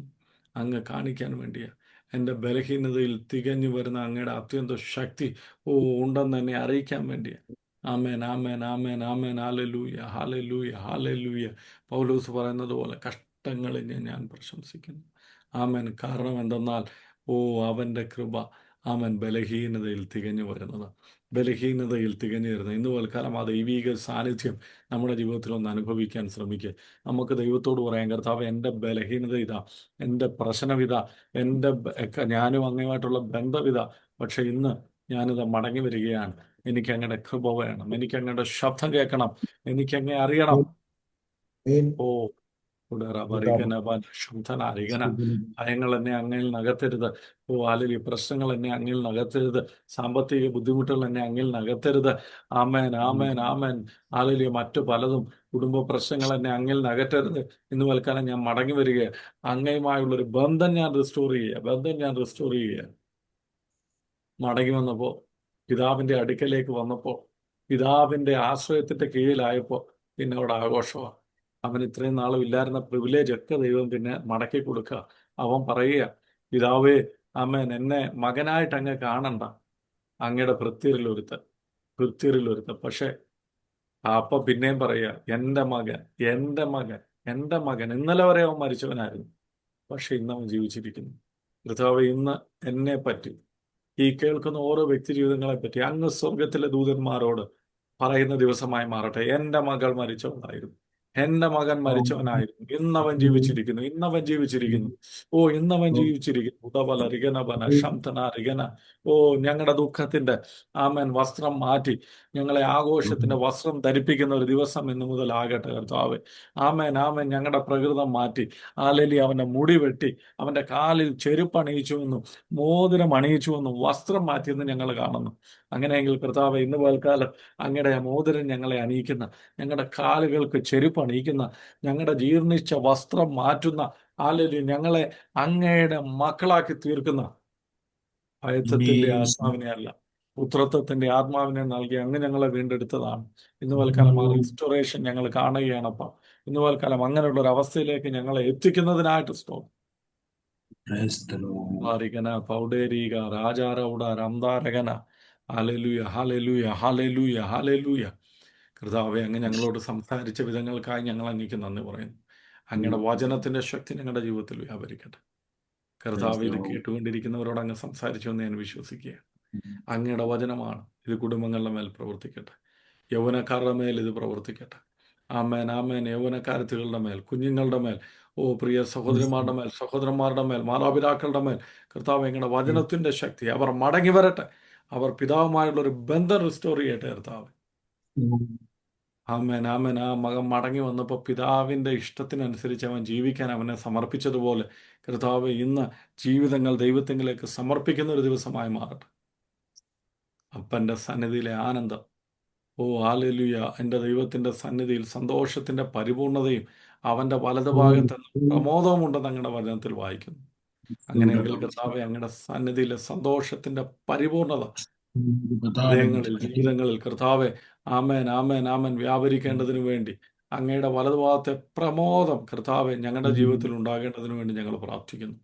അങ്ങ് കാണിക്കാൻ വേണ്ടിയാണ്. എൻ്റെ ബലഹീനതയിൽ തികഞ്ഞു വരുന്ന അങ്ങയുടെ അത്യന്ത ശക്തി ഉണ്ടെന്ന് എന്നെ അറിയിക്കാൻ വേണ്ടിയാണ്. ആമേൻ. ഹല്ലേലൂയ. പൗലോസ് പറയുന്നത് പോലെ കഷ്ടങ്ങളിൽ ഞാൻ പ്രശംസിക്കുന്നു. ആമേൻ. കാരണം എന്തെന്നാൽ അവൻ്റെ കൃപ ബലഹീനതയിൽ തികഞ്ഞു വരുന്നത്. ഇന്ന് പോൽക്കാലം ആ ദൈവീക സാന്നിധ്യം നമ്മുടെ ജീവിതത്തിൽ ഒന്ന് അനുഭവിക്കാൻ ശ്രമിക്കുക. നമുക്ക് ദൈവത്തോട് പറയാം: കർത്താവ്, എൻ്റെ ബലഹീനത ഇതാ, എൻ്റെ പ്രശ്നം ഇതാ, ഞാനും അങ്ങയുമായിട്ടുള്ള ബന്ധം ഇതാ. പക്ഷെ ഇന്ന് ഞാനിത് മടങ്ങി വരികയാണ്. എനിക്ക് അങ്ങയുടെ കൃപ വേണം, എനിക്ക് അങ്ങയുടെ ശബ്ദം കേൾക്കണം, എനിക്ക് അങ്ങേ അറിയണം. ഭയങ്ങൾ എന്നെ അങ്ങിൽ നകർത്തരുത്. പ്രശ്നങ്ങൾ എന്നെ അങ്ങിൽ നകർത്തരുത്. സാമ്പത്തിക ബുദ്ധിമുട്ടുകൾ എന്നെ അങ്ങിൽ നകർത്തരുത്. ആമേൻ. മറ്റു പലതും, കുടുംബ പ്രശ്നങ്ങൾ എന്നെ അങ്ങിൽ നകറ്റരുത്. ഇന്ന് വൽക്കാലം ഞാൻ മടങ്ങി വരിക, അങ്ങയുമായുള്ളൊരു ബന്ധം ഞാൻ റിസ്റ്റോർ ചെയ്യുക. മടങ്ങി വന്നപ്പോൾ, പിതാവിൻ്റെ അടുക്കലേക്ക് വന്നപ്പോൾ, പിതാവിൻ്റെ ആശ്രയത്തിൻ്റെ കീഴിലായപ്പോൾ പിന്നെ അവിടെ ആഘോഷമാണ്. അവൻ ഇത്രയും നാളും ഇല്ലായിരുന്ന പ്രിവിലേജ് ഒക്കെ ദൈവം പിന്നെ മടക്കി കൊടുക്കുക. അവൻ പറയുക: പിതാവേ, ആമേൻ, എന്നെ മകനായിട്ട് അങ്ങ് കാണണ്ട, അങ്ങയുടെ ഭൃത്യരിലൊരുത്തൻ. പക്ഷെ അപ്പ പിന്നെയും പറയുക: എൻ്റെ മകൻ. എൻ്റെ മകൻ ഇന്നലെ വരെ അവൻ മരിച്ചവനായിരുന്നു, പക്ഷെ ഇന്ന് അവൻ ജീവിച്ചിരിക്കുന്നു. കർത്താവേ, ഇന്ന് എന്നെ പറ്റി, ഈ കേൾക്കുന്ന ഓരോ വ്യക്തി ജീവിതങ്ങളെ പറ്റി അങ്ങ് സ്വർഗത്തിലെ ദൂതന്മാരോട് പറയുന്ന ദിവസമായി മാറട്ടെ. എൻ്റെ മകൾ മരിച്ചവനായിരുന്നു, എൻ്റെ മകൻ മരിച്ചവനായിരുന്നു, ഇന്നവൻ ജീവിച്ചിരിക്കുന്നു, ഇന്നവൻ ജീവിച്ചിരിക്കുന്നു. ഓ, ഇന്നവൻ ജീവിച്ചിരിക്കുന്നു. ഉദബല റിഗനബന ശംതന റിഗന. ഓ, ഞങ്ങളുടെ ദുഃഖത്തിന്റെ വസ്ത്രം മാറ്റി ഞങ്ങളെ ആഘോഷത്തിന്റെ വസ്ത്രം ധരിപ്പിക്കുന്ന ഒരു ദിവസം ഇന്നു മുതൽ ആകട്ടെ കർത്താവേ. ആമേൻ. ഞങ്ങളുടെ പ്രകൃതം മാറ്റി അവന്റെ മുടി വെട്ടി അവന്റെ കാലിൽ ചെരുപ്പ് അണിയിച്ചുവെന്നും മോതിരം അണിയിച്ചുവെന്നും വസ്ത്രം മാറ്റിയെന്ന് ഞങ്ങൾ കാണുന്നു. അങ്ങനെയെങ്കിൽ കർത്താവേ, ഇന്ന് പകൽക്കാലം അങ്ങയുടെ മോതിരം ഞങ്ങളെ അണിയിക്കുന്ന, ഞങ്ങളുടെ കാലുകൾക്ക് ചെരുപ്പ് അണിയിക്കുന്ന, ഞങ്ങളുടെ ജീർണിച്ച വസ്ത്രം മാറ്റുന്ന, ഞങ്ങളെ അങ്ങയുടെ മക്കളാക്കി തീർക്കുന്ന ഭയത്വത്തിന്റെ ആത്മാവിനെ അല്ല, പുത്രത്വത്തിന്റെ ആത്മാവിനെ നൽകി അങ്ങ് ഞങ്ങളെ വീണ്ടെടുത്തതാണ്. ഇന്ന് പൽക്കാലം ആ റിസ്റ്റോറേഷൻ ഞങ്ങൾ കാണുകയാണ്. അപ്പം ഇന്ന് പൽക്കാലം അങ്ങനെയുള്ള ഒരു അവസ്ഥയിലേക്ക് ഞങ്ങളെ എത്തിക്കുന്നതിനായിട്ട് സ്തോത്രം. പൗഡേരീക രാജാരൗഡ രംദാരകന. ഹല്ലേലൂയ, ഹല്ലേലൂയ, ഹല്ലേലൂയ, ഹല്ലേലൂയ. കർത്താവെ, അങ്ങ് ഞങ്ങളോട് സംസാരിച്ച വിധങ്ങൾക്കായി ഞങ്ങൾ അങ്ങേക്ക് നന്ദി പറയുന്നു. അങ്ങയുടെ വചനത്തിന്റെ ശക്തി ഞങ്ങളുടെ ജീവിതത്തിൽ വ്യാപരിക്കട്ടെ. കർത്താവ്, ഇത് കേട്ടുകൊണ്ടിരിക്കുന്നവരോട് അങ്ങ് സംസാരിച്ചു എന്ന് ഞാൻ വിശ്വസിക്കുക. അങ്ങയുടെ വചനമാണ്. ഇത് കുടുംബങ്ങളുടെ മേൽ പ്രവർത്തിക്കട്ടെ, യൗവനക്കാരുടെ മേൽ ഇത് പ്രവർത്തിക്കട്ടെ. ആമേൻ. യൗവനക്കാരത്തികളുടെ മേൽ, കുഞ്ഞുങ്ങളുടെ മേൽ, ഓ പ്രിയ സഹോദരിമാരുടെ മേൽ, സഹോദരന്മാരുടെ മേൽ, മാതാപിതാക്കളുടെ മേൽ കർത്താവ് അങ്ങയുടെ വചനത്തിന്റെ ശക്തി, അവർ മടങ്ങി വരട്ടെ, അവർ പിതാവുമായുള്ള ഒരു ബന്ധം റിസ്റ്റോർ ചെയ്യട്ടെ കർത്താവ്. ആമേൻ. ആ മകൻ മടങ്ങി വന്നപ്പോൾ പിതാവിന്റെ ഇഷ്ടത്തിനനുസരിച്ച് അവൻ ജീവിക്കാൻ അവനെ സമർപ്പിച്ചതുപോലെ കർത്താവ്, ഇന്ന് ജീവിതങ്ങൾ ദൈവത്തിലേക്ക് സമർപ്പിക്കുന്ന ഒരു ദിവസമായി മാറട്ടെ. അപ്പന്റെ സന്നിധിയിലെ ആനന്ദം, ഓ ഹല്ലേലൂയ, എൻ്റെ ദൈവത്തിന്റെ സന്നിധിയിൽ സന്തോഷത്തിന്റെ പരിപൂർണതയും അവന്റെ വലതുഭാഗത്ത് പ്രമോദവും ഉണ്ടെന്ന് അങ്ങയുടെ വചനത്തിൽ വായിക്കുന്നു. അങ്ങനെയെങ്കിൽ കർത്താവെ, അങ്ങയുടെ സന്നിധിയിലെ സന്തോഷത്തിന്റെ പരിപൂർണത ഹൃദയങ്ങളിൽ, ജീവിതങ്ങളിൽ കർത്താവെ, ആമേൻ വ്യാപരിക്കേണ്ടതിനു വേണ്ടി അങ്ങയുടെ വലതുഭാഗത്തെ പ്രമോദം കർത്താവെ ഞങ്ങളുടെ ജീവിതത്തിൽ ഉണ്ടാകേണ്ടതിനു വേണ്ടി ഞങ്ങൾ പ്രാർത്ഥിക്കുന്നു.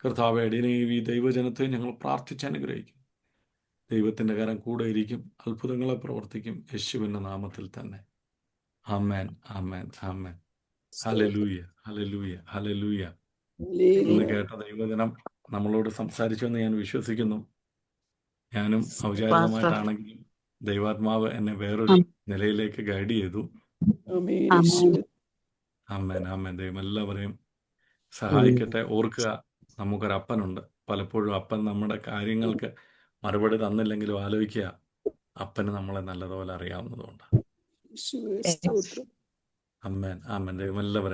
കർത്താവെ, ഇനിയും ഈ ദൈവജനത്തെ ഞങ്ങൾ പ്രാർത്ഥിച്ചനുഗ്രഹിക്കും. ദൈവത്തിന്റെ കരം കൂടെ ഇരിക്കും, അത്ഭുതങ്ങളെ പ്രവർത്തിക്കും, യേശുവിന്റെ നാമത്തിൽ തന്നെ. ആമേൻ. ഹല്ലേലൂയ, ഹല്ലേലൂയ, ഹല്ലേലൂയ. ഇന്ന് കേട്ട ദൈവജനം നമ്മളോട് സംസാരിച്ചു എന്ന് ഞാൻ വിശ്വസിക്കുന്നു. ഞാനും ഔചാരികമായിട്ടാണെങ്കിലും ദൈവാത്മാവ് എന്നെ വേറൊരു നിലയിലേക്ക് ഗൈഡ് ചെയ്തു. ആമേൻ. ദൈവം എല്ലാവരെയും സഹായിക്കട്ടെ. ഓർക്കുക, നമുക്കൊരപ്പനുണ്ട്. പലപ്പോഴും അപ്പൻ നമ്മുടെ കാര്യങ്ങൾക്ക് മറുപടി തന്നില്ലെങ്കിലും ആലോചിക്കുക, അപ്പന് നമ്മളെ നല്ലതുപോലെ അറിയാവുന്നതുകൊണ്ട്. ആമേൻ. ദൈവം എല്ലാവരെയും